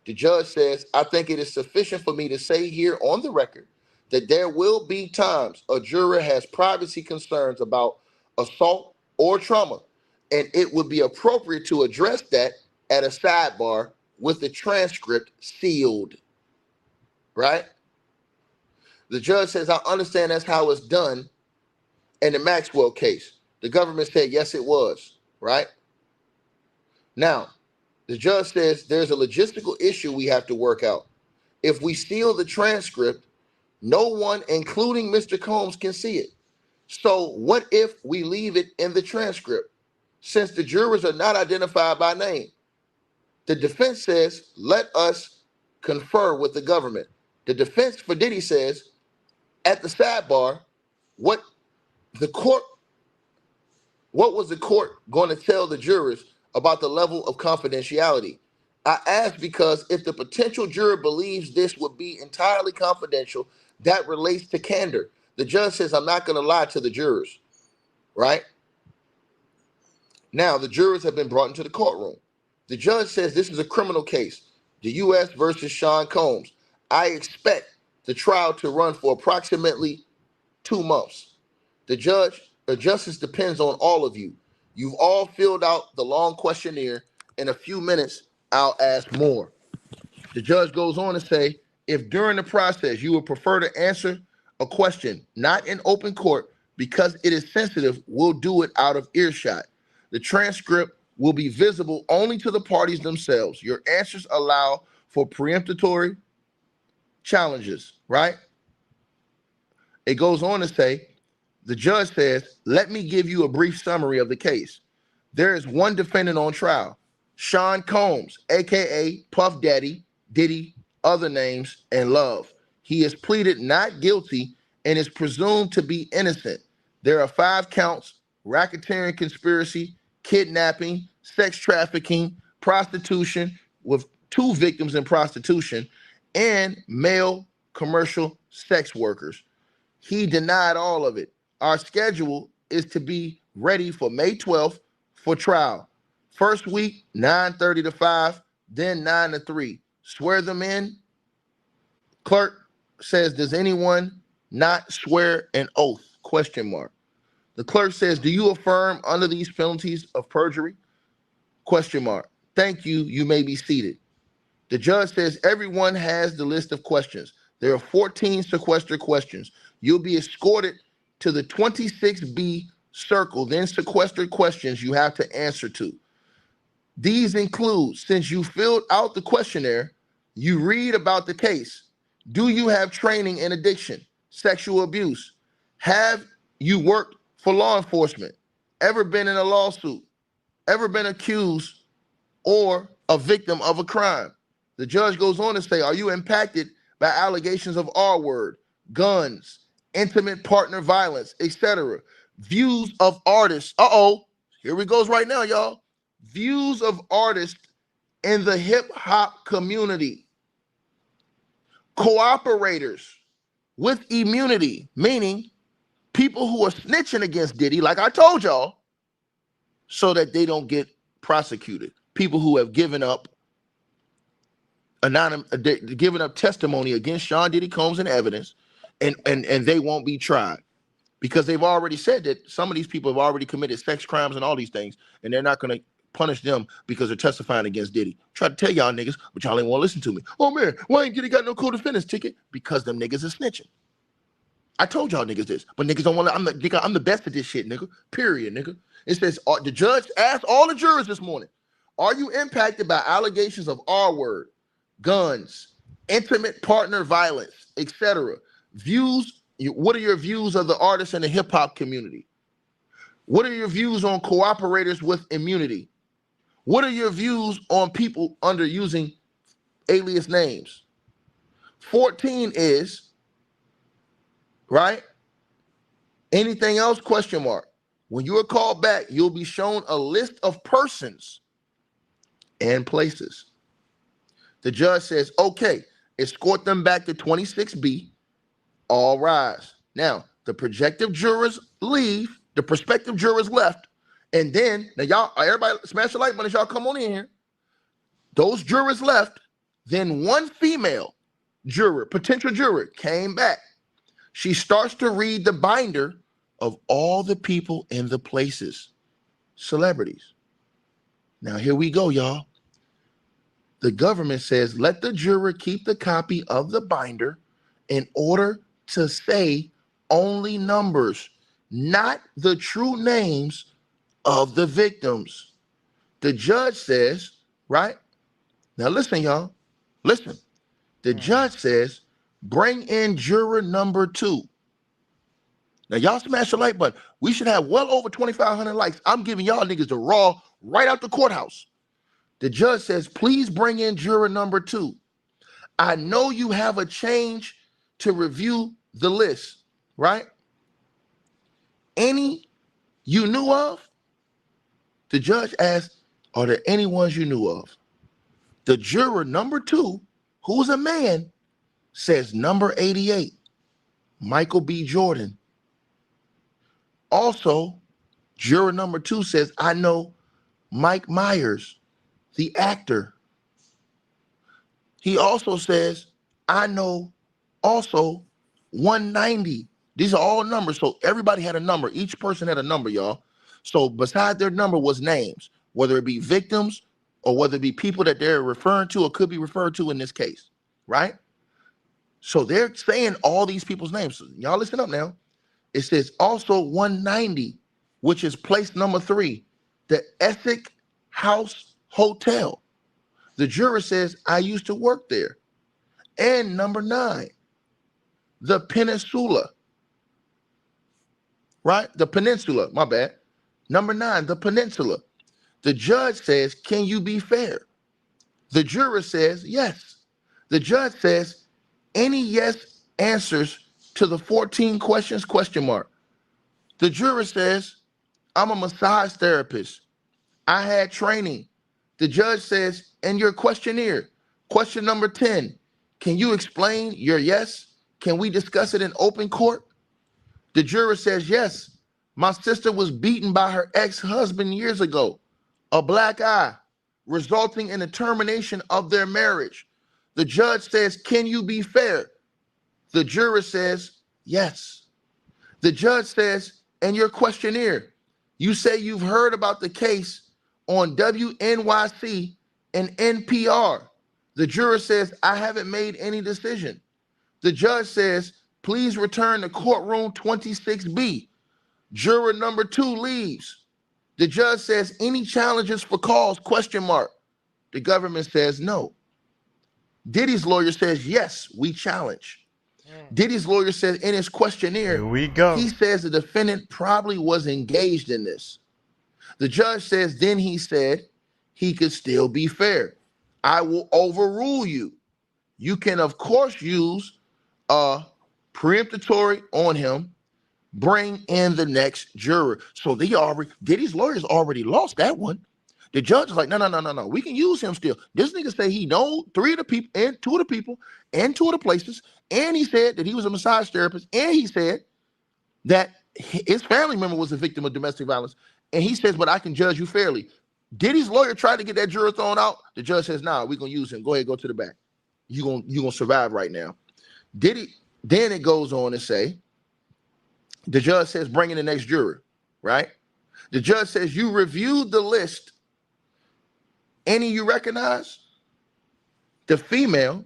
The judge says, I think it is sufficient for me to say here on the record that there will be times a juror has privacy concerns about assault or trauma, and it would be appropriate to address that at a sidebar with the transcript sealed. Right? The judge says, I understand that's how it's done in the Maxwell case. The government said, yes, it was. Right? Now, the judge says there's a logistical issue we have to work out. If we seal the transcript, no one, including Mr. Combs, can see it. So what if we leave it in the transcript? Since the jurors are not identified by name, the defense says, let us confer with the government. The defense for Diddy says, at the sidebar, what was the court going to tell the jurors about the level of confidentiality? I asked because if the potential juror believes this would be entirely confidential, that relates to candor. The judge says, I'm not going to lie to the jurors, right? Now, the jurors have been brought into the courtroom. The judge says this is a criminal case, the U.S. versus Sean Combs. I expect the trial to run for approximately 2 months. The justice depends on all of you. You've all filled out the long questionnaire. In a few minutes, I'll ask more. The judge goes on to say, if during the process you would prefer to answer a question not in open court because it is sensitive, we'll do it out of earshot. The transcript will be visible only to the parties themselves. Your answers allow for preemptory challenges, right? It goes on to say, the judge says, let me give you a brief summary of the case. There is one defendant on trial, Sean Combs, aka Puff Daddy, Diddy, other names, and Love. He is pleaded not guilty and is presumed to be innocent. There are 5 counts: racketeering conspiracy, kidnapping, sex trafficking, prostitution with 2 victims in prostitution, and male commercial sex workers. He denied all of it. Our schedule is to be ready for May 12th for trial. First week, 9:30 to 5, then 9 to 3. Swear them in. Clerk says, does anyone not swear an oath? Question mark. The clerk says, do you affirm under these penalties of perjury? Question mark. Thank you. You may be seated. The judge says everyone has the list of questions. There are 14 sequestered questions. You'll be escorted to the 26B circle, then sequestered questions you have to answer to. These include, since you filled out the questionnaire, you read about the case. Do you have training in addiction, sexual abuse? Have you worked for law enforcement? Ever been in a lawsuit? Ever been accused or a victim of a crime? The judge goes on to say, are you impacted by allegations of R-word, guns, intimate partner violence, etc.? Views of artists. Here we goes right now, y'all. Views of artists in the hip-hop community. Cooperators with immunity, meaning people who are snitching against Diddy, like I told y'all, so that they don't get prosecuted. People who have given up testimony against Sean Diddy Combs and evidence, and they won't be tried because they've already said that some of these people have already committed sex crimes and all these things, and they're not going to punish them because they're testifying against Diddy. Try to tell y'all niggas, but y'all ain't want to listen to me. Oh man, why ain't Diddy got no co-defendants ticket? Because them niggas are snitching. I told y'all niggas this, but niggas don't want to. I'm the best at this shit, nigga. Period, nigga. It says the judge asked all the jurors this morning, are you impacted by allegations of R-word, guns, intimate partner violence, etc.? Views. What are your views of the artists in the hip hop community? What are your views on cooperators with immunity? What are your views on people under using alias names? 14 is, right? Anything else? Question mark. When you are called back, you'll be shown a list of persons and places. The judge says, okay, escort them back to 26B. All rise. Now, the prospective jurors leave. The prospective jurors left. And then, now y'all, everybody smash the like button as y'all come on in here. Those jurors left. Then one female juror, potential juror, came back. She starts to read the binder of all the people in the places, celebrities. Now, here we go, y'all. The government says, let the juror keep the copy of the binder in order to say only numbers, not the true names of the victims. The judge says, right? Now listen, y'all. Listen. The judge says, bring in juror number 2. Now y'all smash the like button. We should have well over 2,500 likes. I'm giving y'all niggas the raw right out the courthouse. The judge says, please bring in juror number 2. I know you have a change to review the list, right? Any you knew of? The judge asked, are there any ones you knew of? The juror number 2, who's a man, says number 88, Michael B. Jordan. Also, juror number 2 says, I know Mike Myers, the actor. He also says, I know also 190. These are all numbers. So everybody had a number. Each person had a number, y'all. So beside their number was names, whether it be victims or whether it be people that they're referring to or could be referred to in this case, right? So they're saying all these people's names. So y'all listen up now. It says also 190, which is place number 3, the Essex House Hotel. The juror says, I used to work there. And number 9, the Peninsula. Right? The Peninsula, my bad. Number 9, the Peninsula. The judge says, can you be fair? The juror says, yes. The judge says, any yes answers to the 14 questions, question mark. The juror says, I'm a massage therapist. I had training. The judge says, and your questionnaire, question number 10, can you explain your yes? Can we discuss it in open court? The juror says, yes. My sister was beaten by her ex-husband years ago, a black eye, resulting in the termination of their marriage. The judge says, can you be fair? The juror says, yes. The judge says, and your questionnaire, you say you've heard about the case on WNYC and NPR. The juror says, I haven't made any decision. The judge says, please return to courtroom 26B. Juror number 2 leaves. The judge says, any challenges for cause, question mark. The government says no. Diddy's lawyer says, yes, we challenge. Diddy's lawyer says in his questionnaire, Here we go. He says the defendant probably was engaged in this. The judge says, then he said he could still be fair. I will overrule you. You can, of course, use a preemptory on him, bring in the next juror. So Diddy's lawyers already lost that one. The judge is like, no. We can use him still. This nigga say he know 3 of the people and 2 of the people and 2 of the places. And he said that he was a massage therapist. And he said that his family member was a victim of domestic violence. And he says, but I can judge you fairly. Diddy's lawyer tried to get that juror thrown out. The judge says, nah, we're going to use him. Go ahead, go to the back. You're gonna survive right now. Diddy, then it goes on to say, the judge says, bring in the next juror, right? The judge says, you reviewed the list Any you recognize? The female,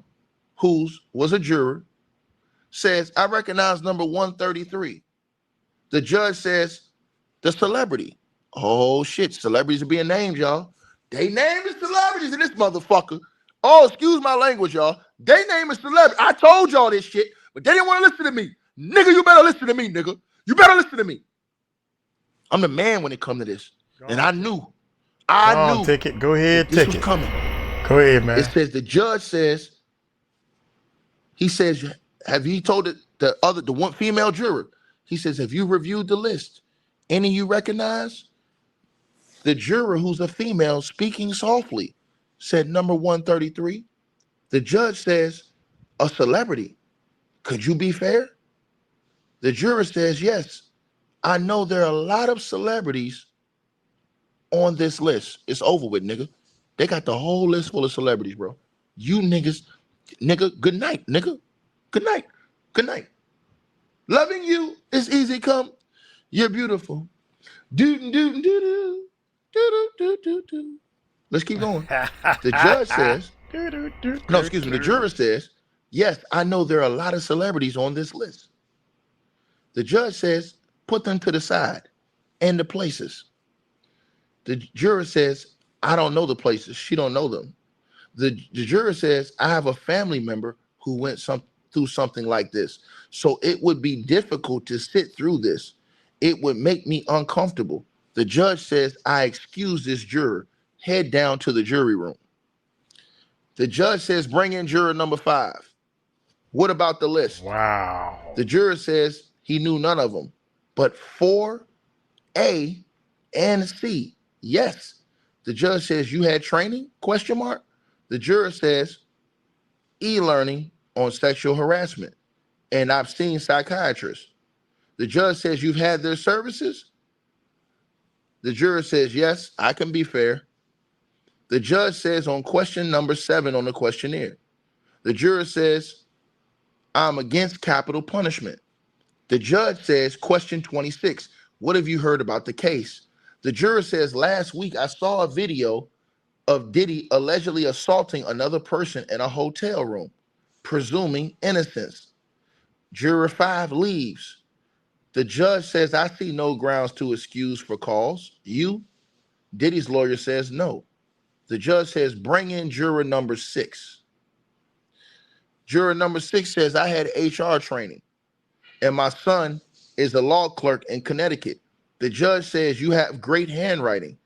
who was a juror, says, I recognize number 133. The judge says, the celebrity. Oh, shit. Celebrities are being named, y'all. They name is celebrities in this motherfucker. Oh, excuse my language, y'all. They name is celebrity. I told y'all this shit, but they didn't want to listen to me. Nigga, you better listen to me, nigga. You better listen to me. I'm the man when it comes to this. And I knew. Take it. Go ahead, this take was it. coming. Go ahead, man. It says the judge says, he says, have you told the one female juror? He says, have you reviewed the list? Any you recognize? The juror, who's a female, speaking softly, said number 133. The judge says, a celebrity. Could you be fair? The juror says, yes. I know there are a lot of celebrities on this list. It's over with, nigga. They got the whole list full of celebrities, bro. You niggas, nigga, good night, nigga. Good night. Good night. Loving you is easy come. You're beautiful. Let's keep going. The judge says, no, excuse me. The juror says, yes, I know there are a lot of celebrities on this list. The judge says, put them to the side and the places. The juror says, I don't know the places. She don't know them. The juror says, I have a family member who went through something like this. So it would be difficult to sit through this. It would make me uncomfortable. The judge says, I excuse this juror. Head down to the jury room. The judge says, bring in juror number 5. What about the list? Wow. The juror says he knew none of them, but 4, A, and C. Yes. The judge says, you had training? Question mark. The juror says, e-learning on sexual harassment. And I've seen psychiatrists. The judge says, you've had their services? The juror says, yes, I can be fair. The judge says on question number 7 on the questionnaire, the juror says, I'm against capital punishment. The judge says, question 26, what have you heard about the case? The juror says, last week I saw a video of Diddy allegedly assaulting another person in a hotel room, presuming innocence. Juror 5 leaves. The judge says, I see no grounds to excuse for cause. You? Diddy's lawyer says no. The judge says, bring in juror number 6. Juror number 6 says, I had HR training, and my son is a law clerk in Connecticut. The judge says, you have great handwriting.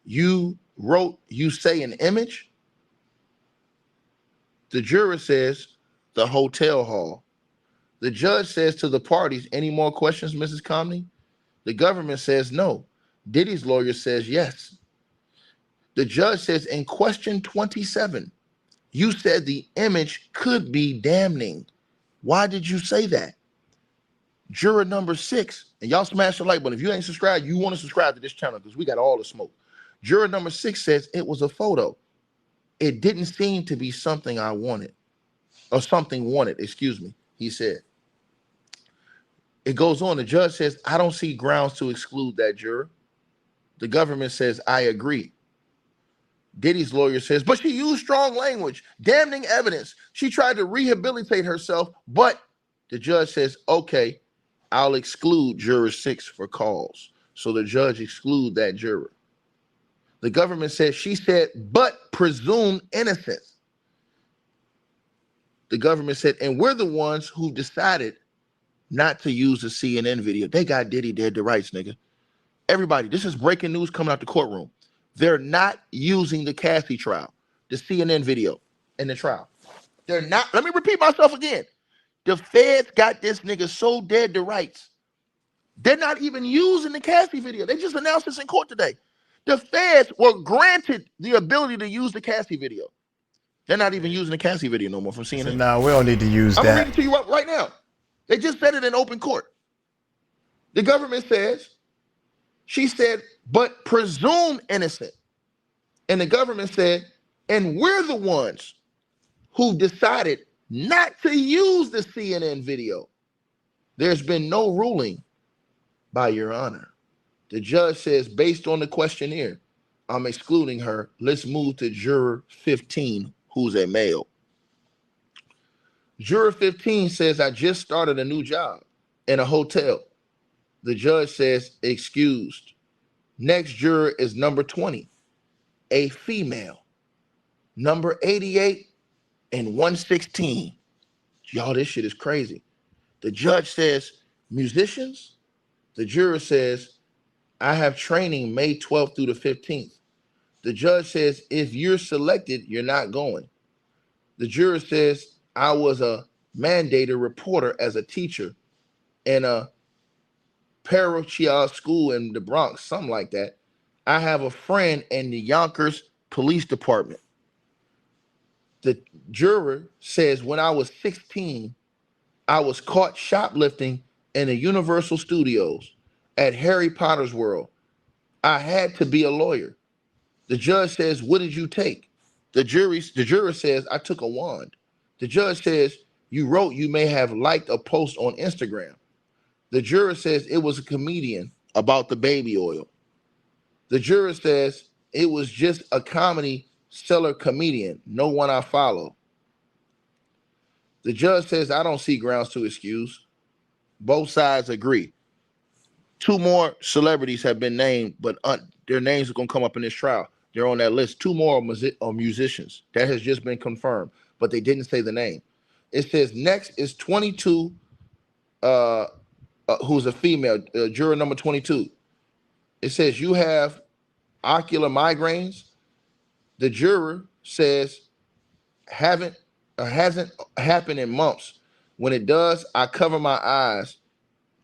You wrote, you say an image? The juror says, the hotel hall. The judge says to the parties, any more questions, Mrs. Comney? The government says no. Diddy's lawyer says yes. The judge says, in question 27, you said the image could be damning. Why did you say that? Juror number 6, and y'all smash the like button. If you ain't subscribed, you want to subscribe to this channel because we got all the smoke. Juror number 6 says it was a photo. It didn't seem to be something I wanted, or something wanted, excuse me, he said. It goes on. The judge says, I don't see grounds to exclude that juror. The government says, I agree. Diddy's lawyer says, but she used strong language, damning evidence. She tried to rehabilitate herself, but the judge says, okay, I'll exclude juror 6 for cause. So the judge exclude that juror. The government says, she said, but presumed innocent. The government said, and we're the ones who decided not to use the CNN video. They got Diddy dead to rights, nigga. Everybody, this is breaking news coming out the courtroom. They're not using the Cassie trial, the CNN video in the trial. They're not. Let me repeat myself again. The feds got this nigga so dead to rights. They're not even using the Cassie video. They just announced this in court today. The feds were granted the ability to use the Cassie video. They're not even using the Cassie video no more from CNN. So now we don't need to use I'm that. going to read it to you right now. They just said it in open court. The government says, she said, but presumed innocent. And the government said, and we're the ones who decided not to use the CNN video. There's been no ruling by your honor. The judge says, based on the questionnaire, I'm excluding her. Let's move to juror 15, who's a male. Juror 15 says, I just started a new job in a hotel. The judge says, excused. Next juror is number 20, a female. Number 88 and 116. Y'all, this shit is crazy. The judge says, musicians? The juror says, I have training May 12th through the 15th. The judge says, if you're selected, you're not going. The juror says, I was a mandated reporter as a teacher in a parochial school in the Bronx, something like that. I have a friend in the Yonkers Police Department. The juror says, when I was 16, I was caught shoplifting in the Universal Studios at Harry Potter's World. I had to be a lawyer. The judge says, what did you take? The juror says, I took a wand. The judge says, you wrote you may have liked a post on Instagram. The juror says it was a comedian about the baby oil. The juror says it was just a comedy seller comedian, no one I follow. The judge says, I don't see grounds to excuse. Both sides agree. 2 more celebrities have been named, but their names are going to come up in this trial. They're on that list. 2 more are musicians. That has just been confirmed, but they didn't say the name. It says next is 22, who's a female, juror number 22. It says you have ocular migraines. The juror says hasn't happened in months. When it does, I cover my eyes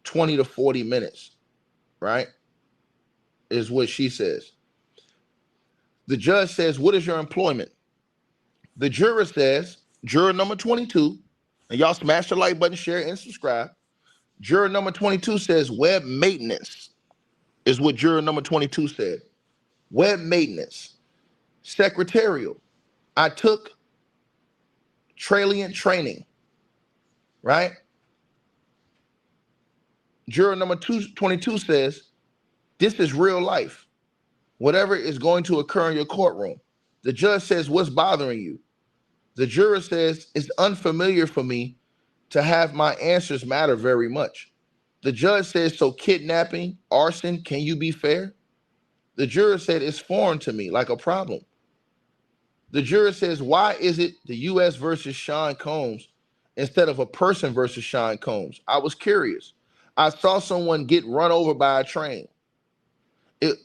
20 to 40 minutes, right? Is what she says. The judge says, what is your employment? The juror says, juror number 22, and y'all smash the like button, share, and subscribe. Juror number 22 says web maintenance is what juror number 22 said. Web maintenance. Secretarial. I took Trailing training, right? Juror number 22 says, this is real life. Whatever is going to occur in your courtroom. The judge says, what's bothering you? The juror says, it's unfamiliar for me to have my answers matter very much. The judge says, so kidnapping, arson, can you be fair? The juror said, it's foreign to me, like a problem. The juror says, why is it the U.S. versus Sean Combs instead of a person versus Sean Combs? I was curious. I saw someone get run over by a train.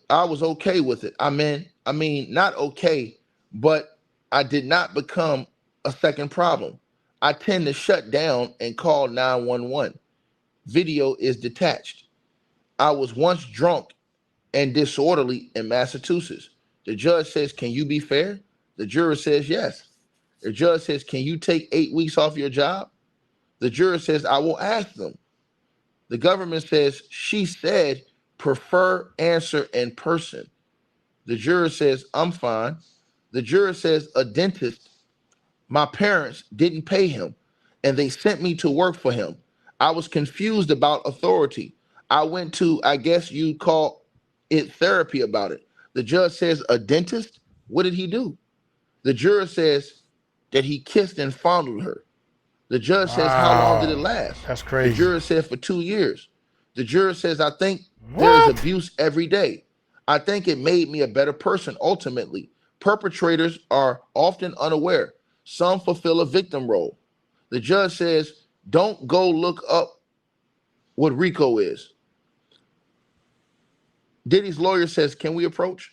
I was okay with it. I mean, not okay, but I did not become a second problem. I tend to shut down and call 911. Video is detached. I was once drunk and disorderly in Massachusetts. The judge says, can you be fair? The juror says, yes. The judge says, can you take 8 weeks off your job? The juror says, I will ask them. The government says, she said, prefer answer in person. The juror says, I'm fine. The juror says, a dentist, my parents didn't pay him, and they sent me to work for him. I was confused about authority. I went to, I guess you'd call it therapy about it. The judge says, a dentist? What did he do? The juror says that he kissed and fondled her. The judge says, how long did it last? That's crazy. The juror said for 2 years. The juror says, I think there is abuse every day. I think it made me a better person ultimately. Perpetrators are often unaware. Some fulfill a victim role. The judge says, don't go look up what RICO is. Diddy's lawyer says, can we approach?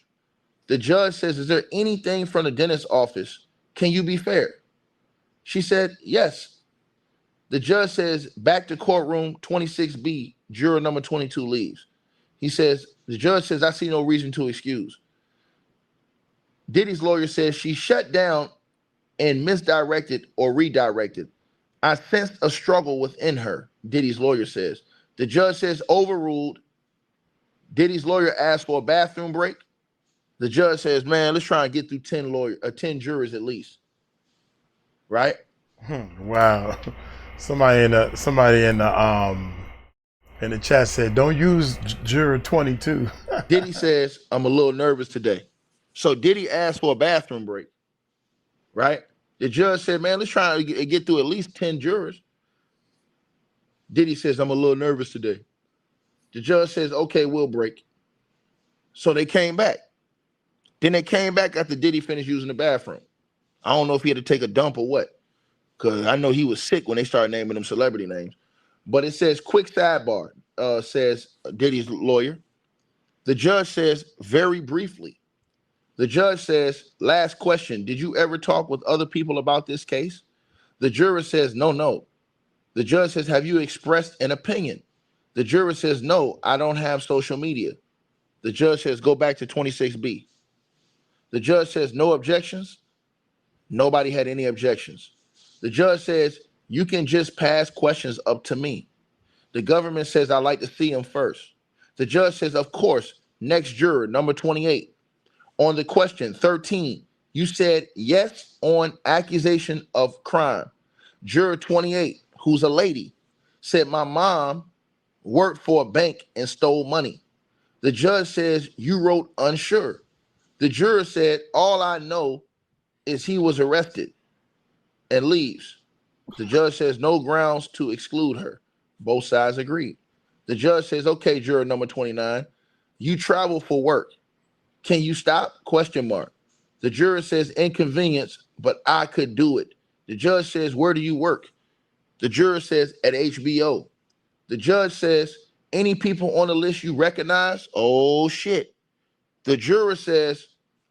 The judge says, is there anything from the dentist's office? Can you be fair? She said, yes. The judge says, back to courtroom 26B, juror number 22 leaves. He says, the judge says, I see no reason to excuse. Diddy's lawyer says she shut down and misdirected or redirected. I sensed a struggle within her, Diddy's lawyer says. The judge says, overruled. Diddy's lawyer asked for a bathroom break. The judge says, man, let's try and get through 10 jurors at least. Right? Wow. Somebody in the chat said, don't use juror 22. Diddy says, I'm a little nervous today. So Diddy asked for a bathroom break, right? The judge said, man, let's try to get through at least 10 jurors. Diddy says, I'm a little nervous today. The judge says, okay, we'll break. So they came back. Then they came back after Diddy finished using the bathroom. I don't know if he had to take a dump or what, because I know he was sick when they started naming them celebrity names. But it says, quick sidebar, says Diddy's lawyer. The judge says, very briefly. The judge says, last question, did you ever talk with other people about this case? The juror says, no. The judge says, have you expressed an opinion? The juror says, no, I don't have social media. The judge says, go back to 26B. The judge says, no objections. Nobody had any objections. The judge says, you can just pass questions up to me. The government says, I'd like to see him first. The judge says, of course, next juror, number 28. On the question 13, you said yes on accusation of crime. Juror 28, who's a lady, said my mom worked for a bank and stole money. The judge says you wrote unsure. The juror said all I know is he was arrested and leaves. The judge says no grounds to exclude her. Both sides agreed. The judge says, okay, juror number 29, you travel for work. Can you stop? Question mark. The juror says inconvenience, but I could do it. The judge says, where do you work? The juror says at HBO. The judge says, any people on the list you recognize? Oh shit. The juror says,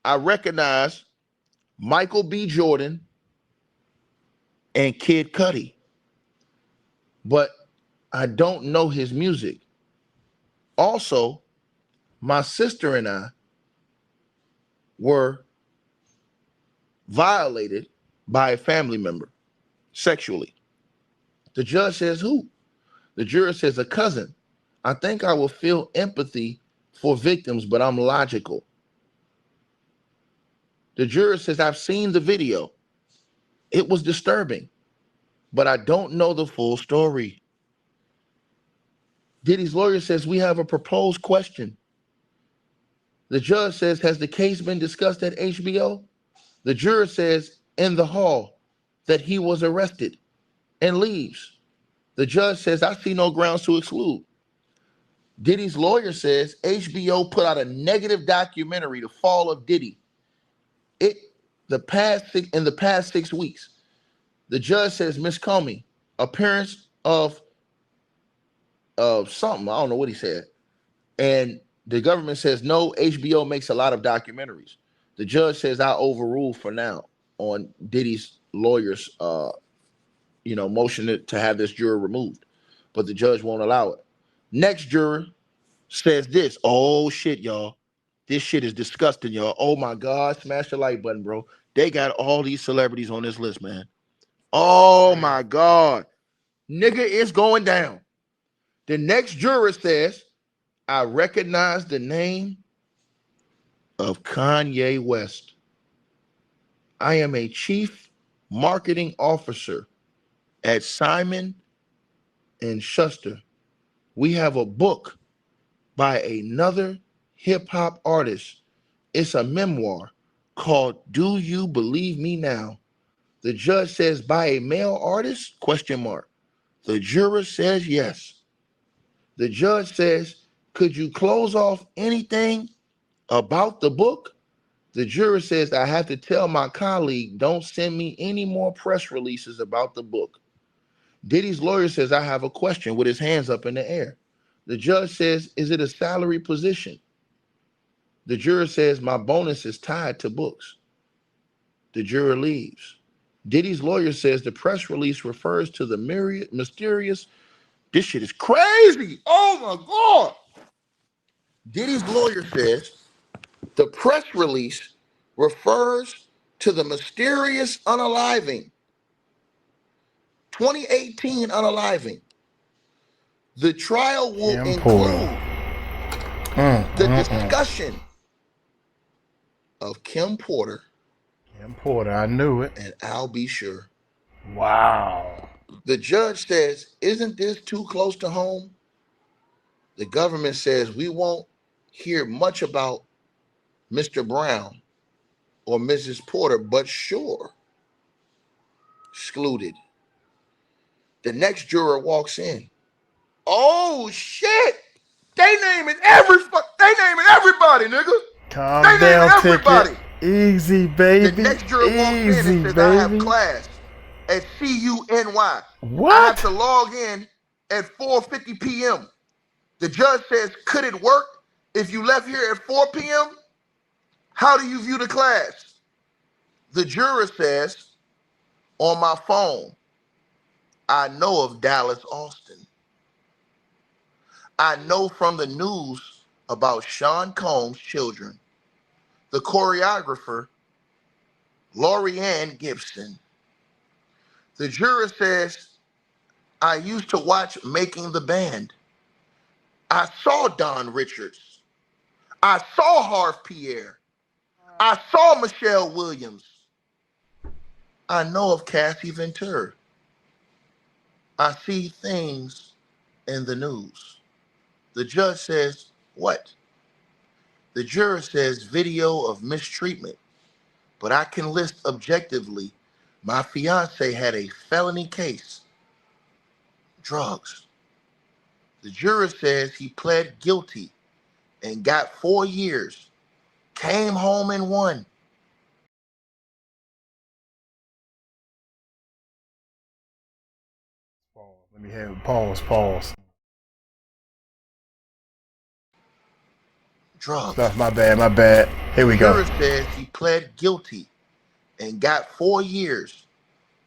I recognize Michael B. Jordan and Kid Cudi, but I don't know his music. Also, my sister and I were violated by a family member sexually. The judge says, who? The juror says, a cousin. I think I will feel empathy for victims, but I'm logical. The juror says, I've seen the video. It was disturbing, but I don't know the full story. Diddy's lawyer says, we have a proposed question. The judge says, has the case been discussed at HBO? The juror says in the hall that he was arrested and leaves. The judge says, I see no grounds to exclude. Diddy's lawyer says HBO put out a negative documentary, The Fall of Diddy. In the past 6 weeks. The judge says, Miss Comey, appearance of something, I don't know what he said. And the government says, no, HBO makes a lot of documentaries. The judge says, I overrule for now on Diddy's lawyer's motion to have this juror removed. But the judge won't allow it. Next juror says this. Oh, shit, y'all. This shit is disgusting, y'all. Oh, my God. Smash the like button, bro. They got all these celebrities on this list, man. Oh, my God. Nigga, it's going down. The next juror says, I recognize the name of Kanye West. I am a chief marketing officer at Simon & Schuster. We have a book by another hip-hop artist. It's a memoir called Do You Believe Me Now? The judge says, by a male artist? Question mark. The juror says yes. The judge says, could you close off anything about the book? The juror says, I have to tell my colleague, don't send me any more press releases about the book. Diddy's lawyer says, I have a question with his hands up in the air. The judge says, is it a salary position? The juror says, my bonus is tied to books. The juror leaves. Diddy's lawyer says the press release refers to the mysterious. This shit is crazy. Oh my God. Diddy's lawyer says the press release refers to the mysterious unaliving. 2018 unaliving. The trial will include the discussion of Kim Porter. Kim Porter, I knew it. And I'll be sure. Wow. The judge says, isn't this too close to home? The government says we won't hear much about Mr. Brown or Mrs. Porter, but sure. Excluded. The next juror walks in. Oh shit! They naming everybody, nigga. Calm They naming down, everybody. Ticket. Easy, baby. The next juror walks in and Easy, says, baby. I have class at CUNY. What? I have to log in at 4:50 p.m. The judge says, could it work if you left here at 4 p.m.? How do you view the class? The juror says, on my phone, I know of Dallas Austin. I know from the news about Sean Combs' children, the choreographer, Lorianne Gibson. The juror says, I used to watch Making the Band. I saw Don Richards. I saw Harv Pierre. I saw Michelle Williams. I know of Cassie Ventura. I see things in the news. The judge says, what? The juror says, video of mistreatment. But I can list objectively, my fiance had a felony case, drugs. The juror says he pled guilty and got 4 years, came home and won. Let me have pause. Drugs. Stuff, my bad. Here we go. The juror says he pled guilty and got 4 years,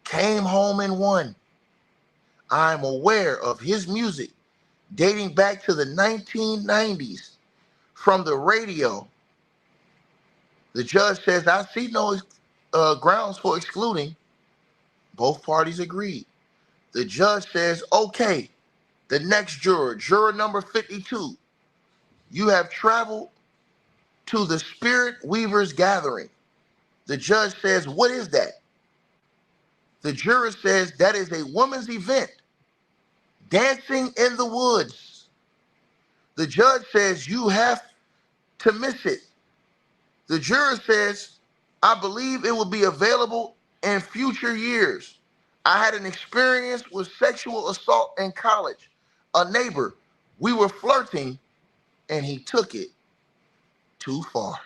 came home and won. I'm aware of his music dating back to the 1990s from the radio. The judge says, I see no grounds for excluding. Both parties agreed. The judge says, okay, the next juror, juror number 52, you have traveled to the Spirit Weavers Gathering. The judge says, what is that? The juror says, that is a woman's event, dancing in the woods. The judge says, you have to miss it. The juror says, I believe it will be available in future years. I had an experience with sexual assault in college. A neighbor, we were flirting and he took it too far.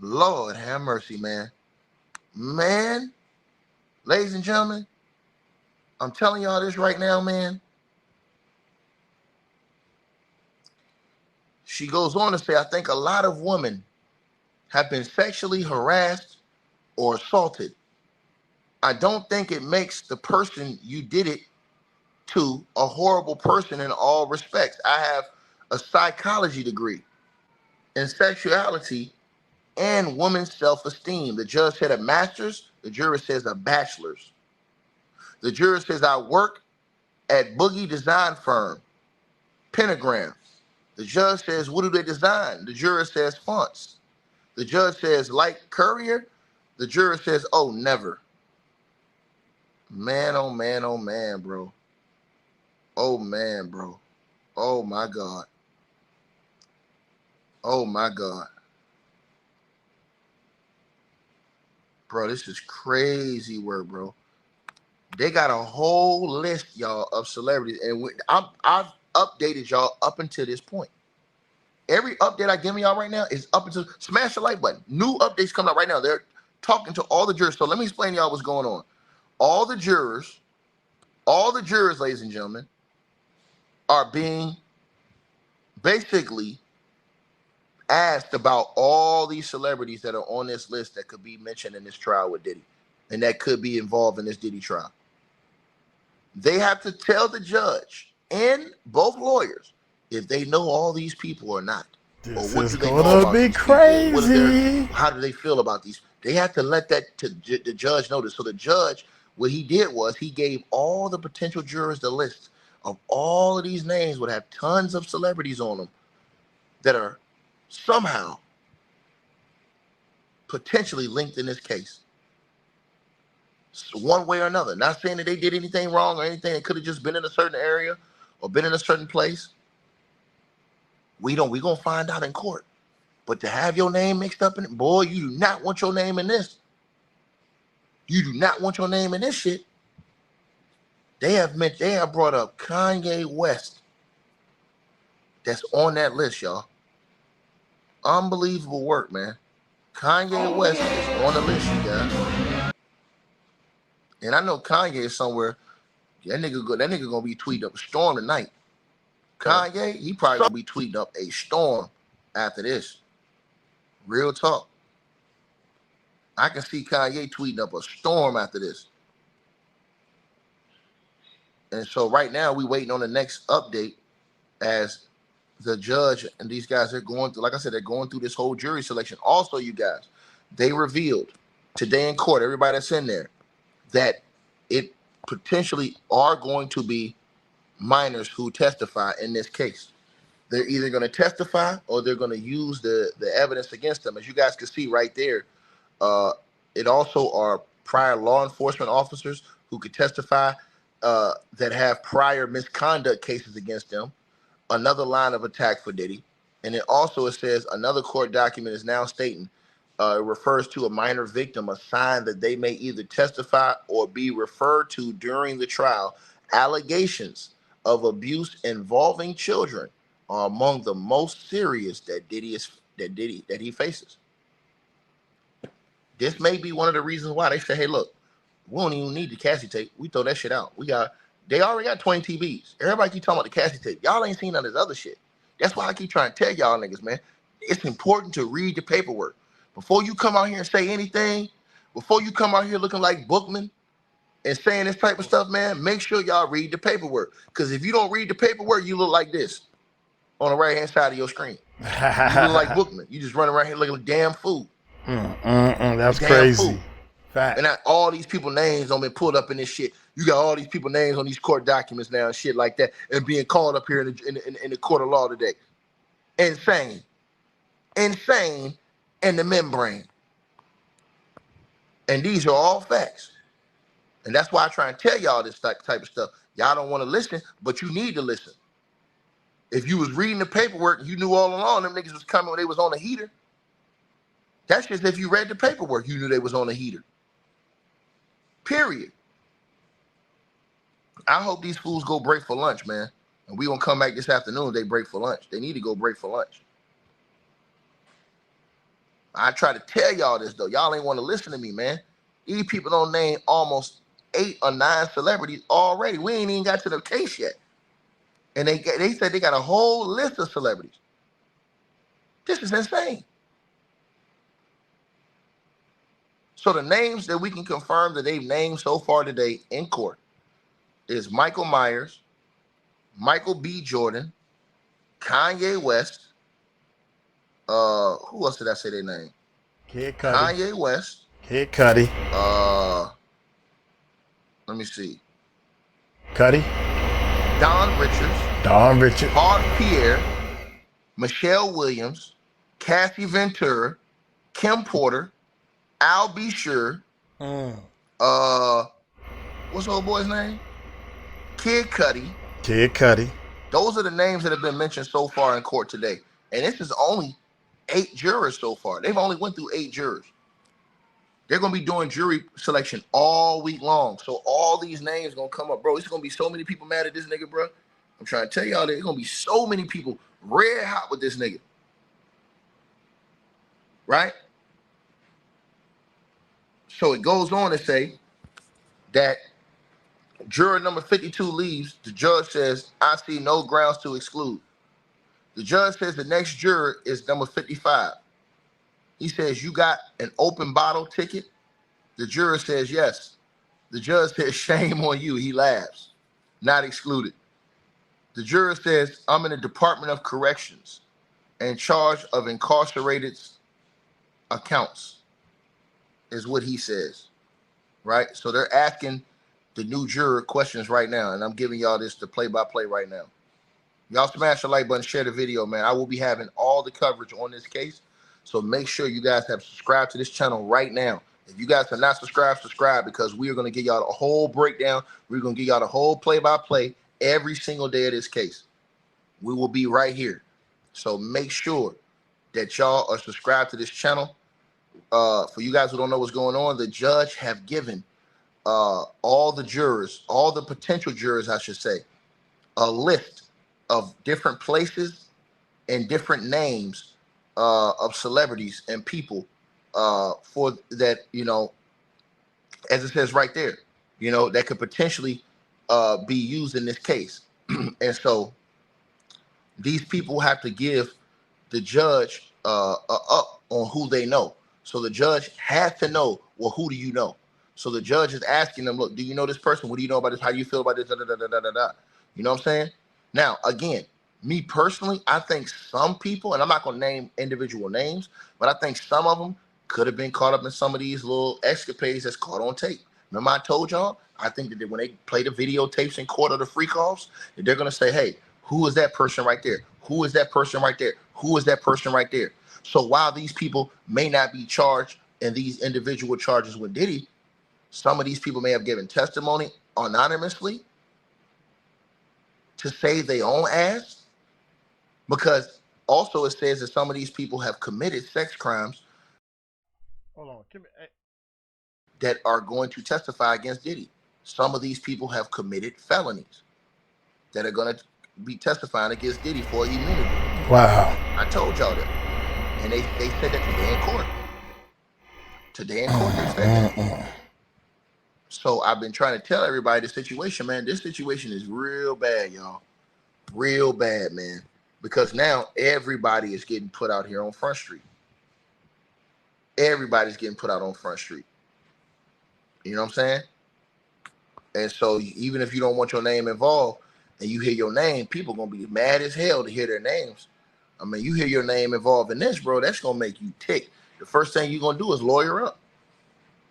Lord have mercy, man. Man, ladies and gentlemen, I'm telling y'all this right now, man. She goes on to say, I think a lot of women have been sexually harassed or assaulted. I don't think it makes the person you did it to a horrible person in all respects. I have a psychology degree in sexuality and women's self-esteem. The judge said a master's. The juror says a bachelor's. The juror says I work at Boogie Design Firm, Pentagram. The judge says, what do they design? The juror says fonts. The judge says, like Courier? The juror says, oh, never. Man, oh man, bro. Oh man, bro. Oh my God. Oh my God. Bro, this is crazy work, bro. They got a whole list, y'all, of celebrities. And I've updated y'all up until this point. Every update I give y'all right now is up until, smash the like button. New updates coming up right now. They're talking to all the jurors. So let me explain to y'all what's going on. All the jurors, ladies and gentlemen, are being basically asked about all these celebrities that are on this list that could be mentioned in this trial with Diddy and that could be involved in this Diddy trial. They have to tell the judge and both lawyers if they know all these people or not. This or what is do they know about gonna be crazy. How do they feel about these? They have to let that to the judge notice. So the judge, what he did was he gave all the potential jurors the list of all of these names would have tons of celebrities on them that are somehow potentially linked in this case. So one way or another. Not saying that they did anything wrong or anything. It could have just been in a certain area or been in a certain place. We gonna find out in court. But to have your name mixed up in it, boy, you do not want your name in this. You do not want your name in this shit. They have brought up Kanye West. That's on that list, y'all. Unbelievable work, man. Kanye West is on the list, you guys. And I know Kanye is somewhere. That nigga gonna be tweeting up a storm tonight. Kanye, he probably gonna be tweeting up a storm after this. Real talk. I can see Kanye tweeting up a storm after this. And so right now we waiting on the next update as the judge and these guys are going through, like I said, they're going through this whole jury selection. Also, you guys, they revealed today in court, everybody that's in there, that it potentially are going to be minors who testify in this case. They're either going to testify or they're going to use the evidence against them. As you guys can see right there, it also are prior law enforcement officers who could testify that have prior misconduct cases against them. Another line of attack for Diddy. And it also, it says another court document is now stating it refers to a minor victim, a sign that they may either testify or be referred to during the trial. Allegations of abuse involving children are among the most serious that he faces. This may be one of the reasons why they say, hey, look, we don't even need the Cassie tape. We throw that shit out. They already got 20 TVs. Everybody keep talking about the Cassie tape. Y'all ain't seen none of this other shit. That's why I keep trying to tell y'all niggas, man. It's important to read the paperwork. Before you come out here and say anything, before you come out here looking like Bookman and saying this type of stuff, man, make sure y'all read the paperwork. Because if you don't read the paperwork, you look like this on the right-hand side of your screen. You look like Bookman. You just running around here looking like a damn fool. That's crazy. Fool. And all these people names don't been pulled up in this shit. You got all these people names on these court documents now and shit like that, and being called up here in the court of law today. Insane in the membrane. And these are all facts. And that's why I try and tell y'all this type of stuff. Y'all don't want to listen, but you need to listen. If you was reading the paperwork, you knew all along them niggas was coming when they was on a heater. That's just if you read the paperwork, you knew they was on a heater. Period. I hope these fools go break for lunch, man. And we gonna come back this afternoon. They break for lunch. They need to go break for lunch. I try to tell y'all this though. Y'all ain't want to listen to me, man. These people don't name almost 8 or 9 celebrities already. We ain't even got to the case yet. And they said they got a whole list of celebrities. This is insane. So the names that we can confirm that they've named so far today in court is Michael Myers, Michael B. Jordan, Kanye West. Who else did I say their name? Kid Cudi. Kanye West. Kid Cudi. Let me see. Cudi. Don Richards. Paul Pierre. Michelle Williams. Cassie Ventura. Kim Porter. Al B. Sure. What's the old boy's name? Kid Cudi. Those are the names that have been mentioned so far in court today. And this is only 8 jurors so far. They've only went through 8 jurors. They're going to be doing jury selection all week long. So all these names going to come up. Bro, it's going to be so many people mad at this nigga, bro. I'm trying to tell y'all there's going to be so many people red hot with this nigga. Right? So it goes on to say that juror number 52 leaves. The judge says, I see no grounds to exclude. The judge says the next juror is number 55. He says, you got an open bottle ticket? The juror says, yes. The judge says, shame on you. He laughs. Not excluded. The juror says, I'm in the Department of Corrections in charge of incarcerated accounts, is what he says, right? So they're asking the new juror questions right now, and I'm giving y'all this the play-by-play right now. Y'all smash the like button, share the video, man. I will be having all the coverage on this case, so make sure you guys have subscribed to this channel right now. If you guys are not subscribed, subscribe, because we are going to give y'all a whole breakdown. We're going to give y'all the whole play-by-play every single day of this case. We will be right here. So make sure that y'all are subscribed to this channel. For you guys who don't know what's going on, the judge have given all the jurors, all the potential jurors, I should say, a list of different places and different names of celebrities and people for that, you know, as it says right there, you know, that could potentially be used in this case. And so these people have to give the judge up on who they know. So the judge has to know, well, who do you know? So the judge is asking them, look, do you know this person? What do you know about this? How do you feel about this? Da, da, da, da, da, da. You know what I'm saying? Now, again, me personally, I think some people, and I'm not going to name individual names, but I think some of them could have been caught up in some of these little escapades that's caught on tape. Remember I told y'all, I think that when they play the videotapes in court of the freak-offs, that they're going to say, hey, who is that person right there? Who is that person right there? Who is that person right there? So while these people may not be charged in these individual charges with Diddy, some of these people may have given testimony anonymously to save their own ass, because also it says that some of these people have committed sex crimes. Hold on. That are going to testify against Diddy. Some of these people have committed felonies that are going to be testifying against Diddy for immunity. Wow. I told y'all that. And they said that today in court. Today in court, they said that. So I've been trying to tell everybody the situation, man. This situation is real bad, y'all. Real bad, man. Because now everybody is getting put out here on Front Street. Everybody's getting put out on Front Street. You know what I'm saying? And so even if you don't want your name involved and you hear your name, people are going to be mad as hell to hear their names. I mean, you hear your name involved in this, bro, that's going to make you tick. The first thing you're going to do is lawyer up.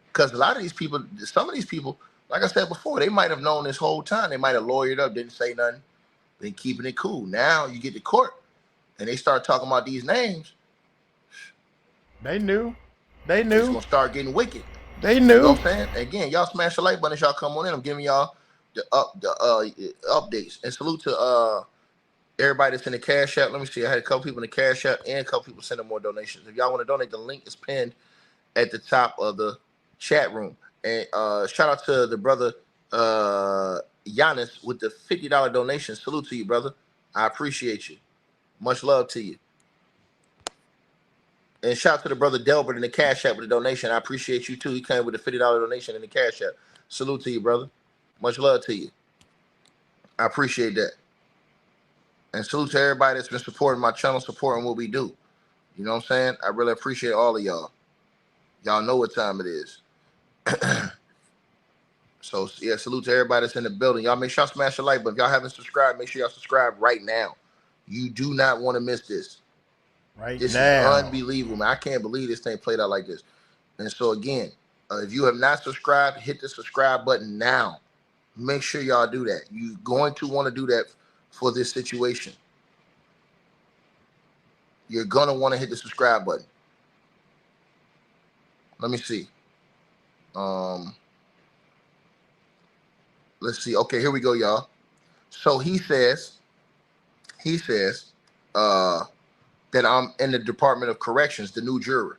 Because a lot of these people, some of these people, like I said before, they might have known this whole time. They might have lawyered up, didn't say nothing, been keeping it cool. Now you get to court and they start talking about these names. They knew. They knew. It's going to start getting wicked. They knew. You know what I'm saying? Again, y'all smash the like button as y'all come on in. I'm giving y'all the updates. And salute to everybody that's in the Cash App. Let me see. I had a couple people in the Cash App and a couple people sending more donations. If y'all want to donate, the link is pinned at the top of the chat room. And shout out to the brother Giannis with the $50 donation. Salute to you, brother. I appreciate you. Much love to you. And shout out to the brother Delbert in the Cash App with the donation. I appreciate you too. He came with a $50 donation in the Cash App. Salute to you, brother. Much love to you. I appreciate that. And salute to everybody that's been supporting my channel, supporting what we do. You know what I'm saying? I really appreciate all of y'all. Y'all know what time it is. So, yeah, salute to everybody that's in the building. Y'all make sure y'all smash the like button. If y'all haven't subscribed, make sure y'all subscribe right now. You do not want to miss this. This is unbelievable, man. I can't believe this thing played out like this. And so, again, if you have not subscribed, hit the subscribe button now. Make sure y'all do that. You're going to want to do that for this situation. You're going to want to hit the subscribe button. Let me see. Let's see. Okay, here we go, y'all. So he says that I'm in the Department of Corrections, the new juror.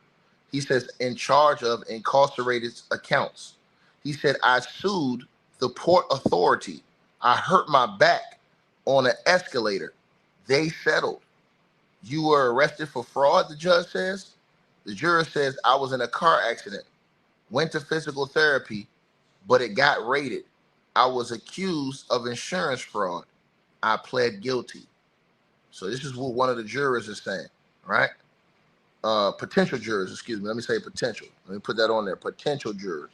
He says, in charge of incarcerated accounts. He said, I sued the Port Authority. I hurt my back on an escalator. They settled. You were arrested for fraud, the judge says. The juror says, I was in a car accident, went to physical therapy, but it got raided. I was accused of insurance fraud. I pled guilty. So this is what one of the jurors is saying, right? Potential jurors, excuse me. Let me say potential. Let me put that on there. Potential jurors.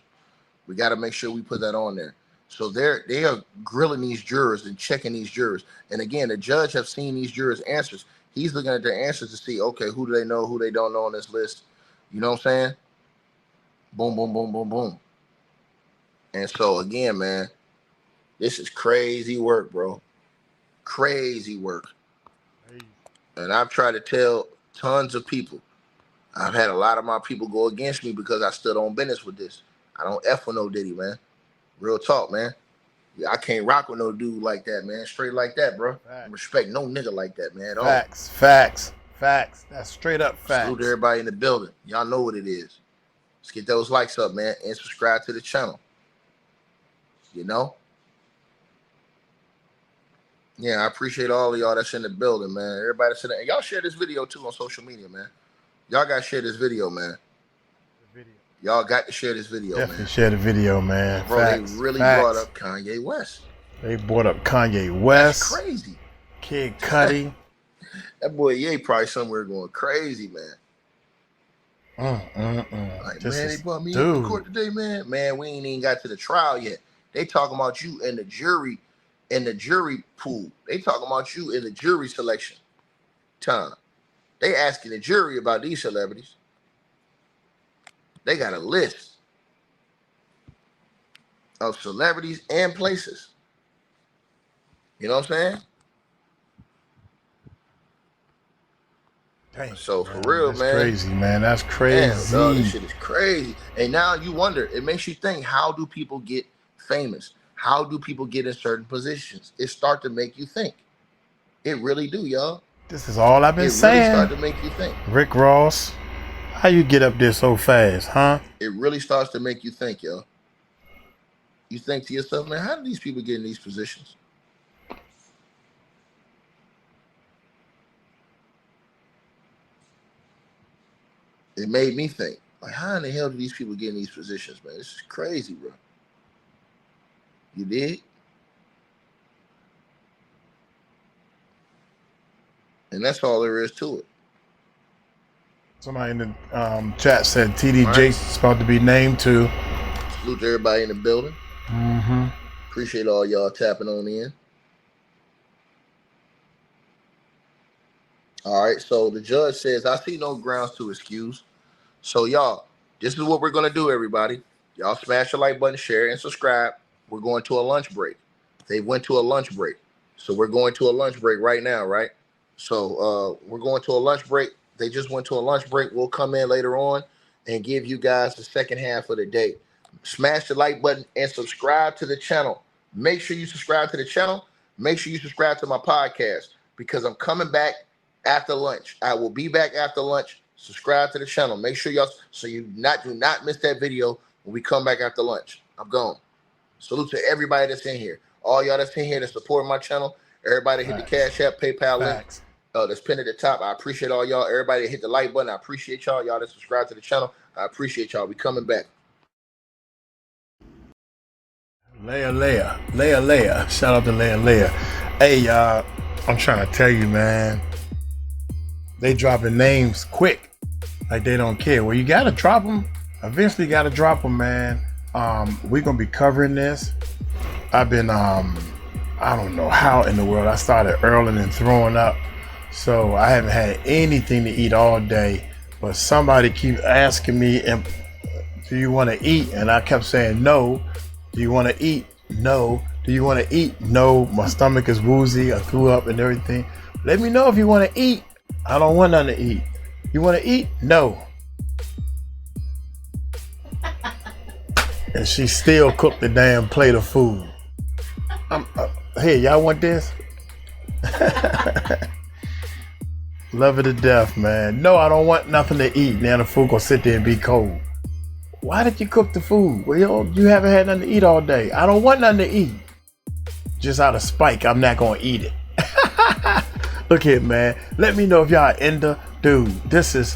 We got to make sure we put that on there. So they are grilling these jurors and checking these jurors. And again, the judge have seen these jurors' answers. He's looking at their answers to see, okay, who do they know, who they don't know on this list. You know what I'm saying? Boom, boom, boom, boom, boom. And so again, man, this is crazy work, bro. Crazy work. And I've tried to tell tons of people. I've had a lot of my people go against me because I stood on business with this. I don't F with no Diddy, man. Real talk, man. Yeah, I can't rock with no dude like that, man. Straight like that, bro. Respect no nigga like that, man. At all. Facts. Facts. That's straight up facts. Salute to everybody in the building. Y'all know what it is. Let's get those likes up, man, and subscribe to the channel. You know? Yeah, I appreciate all of y'all that's in the building, man. Everybody that's in there. And y'all share this video, too, on social media, man. Y'all got to share this video, man. Y'all got to share this video, Definitely man. Share the video, man. Bro, facts, they really facts. brought up Kanye West. They brought up Kanye West. That's crazy. Kid Cudi. That boy Ye probably somewhere going crazy, man. Like, This man, is- they brought me dude. into court today, man. Man, we ain't even got to the trial yet. They talking about you in the jury pool. They talking about you in the jury selection time. They asking the jury about these celebrities. They got a list of celebrities and places. You know what I'm saying? Dang, So for man, real, that's man. crazy, man. That's crazy. Damn, dog, this shit is crazy. And now you wonder, it makes you think, how do people get famous? How do people get in certain positions? It start to make you think. It really do, y'all. This is all I've been It saying. really start to make you think. Rick Ross, how you get up there so fast, huh? It really starts to make you think, y'all. You think to yourself, man, how do these people get in these positions? It made me think, like, how in the hell do these people get in these positions, man? This is crazy, bro. You dig? And that's all there is to it. Somebody in the chat said TD Right. Jakes is about to be named too. Salute to everybody in the building. Mm-hmm. Appreciate all y'all tapping on in. All right, so the judge says, I see no grounds to excuse. So y'all, this is what we're going to do, everybody. Y'all smash the like button, share, and subscribe. We're going to a lunch break. They went to a lunch break. So we're going to a lunch break right now, right? So we're going to a lunch break. They just went to a lunch break. We'll come in later on and give you guys the second half of the day. Smash the like button and subscribe to the channel. Make sure you subscribe to the channel. Make sure you subscribe to my podcast because I'm coming back after lunch. I will be back after lunch. Subscribe to the channel. Make sure y'all, so you do not miss that video when we come back after lunch. I'm gone. Salute to everybody that's in here. All y'all that's in here that support my channel. Everybody hit the Cash App, PayPal link. That's pinned at the top. I appreciate all y'all. Everybody that hit the like button. I appreciate y'all. Y'all that subscribe to the channel. I appreciate y'all. We coming back. Leia. Shout out to Leia. Hey, y'all, I'm trying to tell you, man. They dropping names quick, like they don't care. Well, you gotta drop them. Eventually, gotta drop them, man. We're gonna be covering this. I've been, I don't know how in the world. I started early and throwing up, so I haven't had anything to eat all day. But somebody keep asking me, "Do you want to eat?" And I kept saying no. Do you want to eat? No. Do you want to eat? No. My stomach is woozy. I threw up and everything. Let me know if you want to eat. I don't want nothing to eat. You want to eat? No. And she still cooked the damn plate of food. Hey, y'all want this? Love it to death, man. No, I don't want nothing to eat. Now the food gonna sit there and be cold. Why did you cook the food? Well, you haven't had nothing to eat all day. I don't want nothing to eat. Just out of spite, I'm not gonna eat it. Look here, man. Let me know if y'all into, dude, this is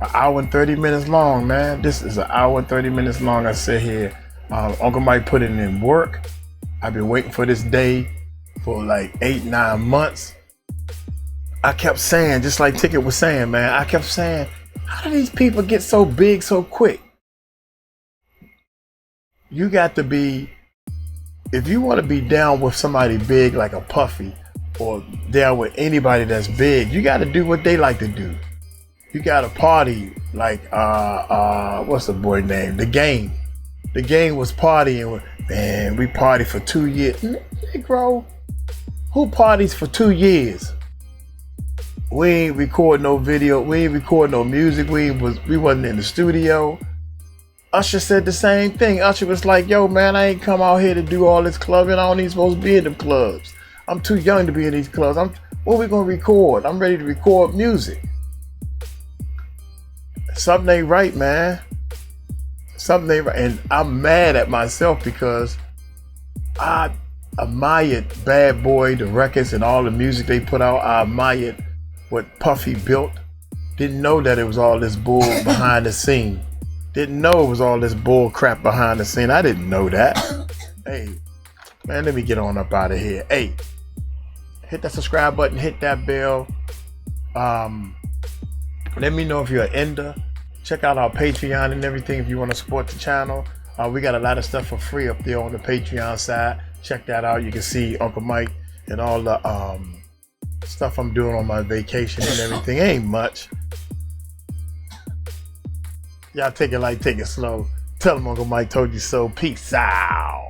an hour and 30 minutes long, man. This is an hour and 30 minutes long. I sit here. Uncle Mike put it in work. I've been waiting for this day for like 8-9 months. I kept saying, just like Ticket was saying, man, I kept saying, how do these people get so big so quick? You got to be, if you want to be down with somebody big like a Puffy or down with anybody that's big, you got to do what they like to do. You got to party like, what's the boy name? The Game. The Game was partying. Man, we partied for 2 years. Negro, who parties for 2 years? We ain't record no video. We ain't record no music. We wasn't in the studio. Usher said the same thing. Usher was like, yo, man, I ain't come out here to do all this clubbing. I don't even supposed to be in them clubs. I'm too young to be in these clubs. What we gonna record? I'm ready to record music. Something ain't right, man. Something ain't right. And I'm mad at myself because I admired Bad Boy, the records and all the music they put out. I admired what Puffy built. Didn't know that it was all this bull behind the scene. Didn't know it was all this bull crap behind the scene. I didn't know that. Hey, man, let me get on up out of here. Hey, hit that subscribe button, hit that bell. Let me know if you're an ender. Check out our Patreon and everything if you want to support the channel. We got a lot of stuff for free up there on the Patreon side. Check that out. You can see Uncle Mike and all the stuff I'm doing on my vacation and everything. Ain't much. Y'all take it light, take it slow. Tell them Uncle Mike told you so. Peace out.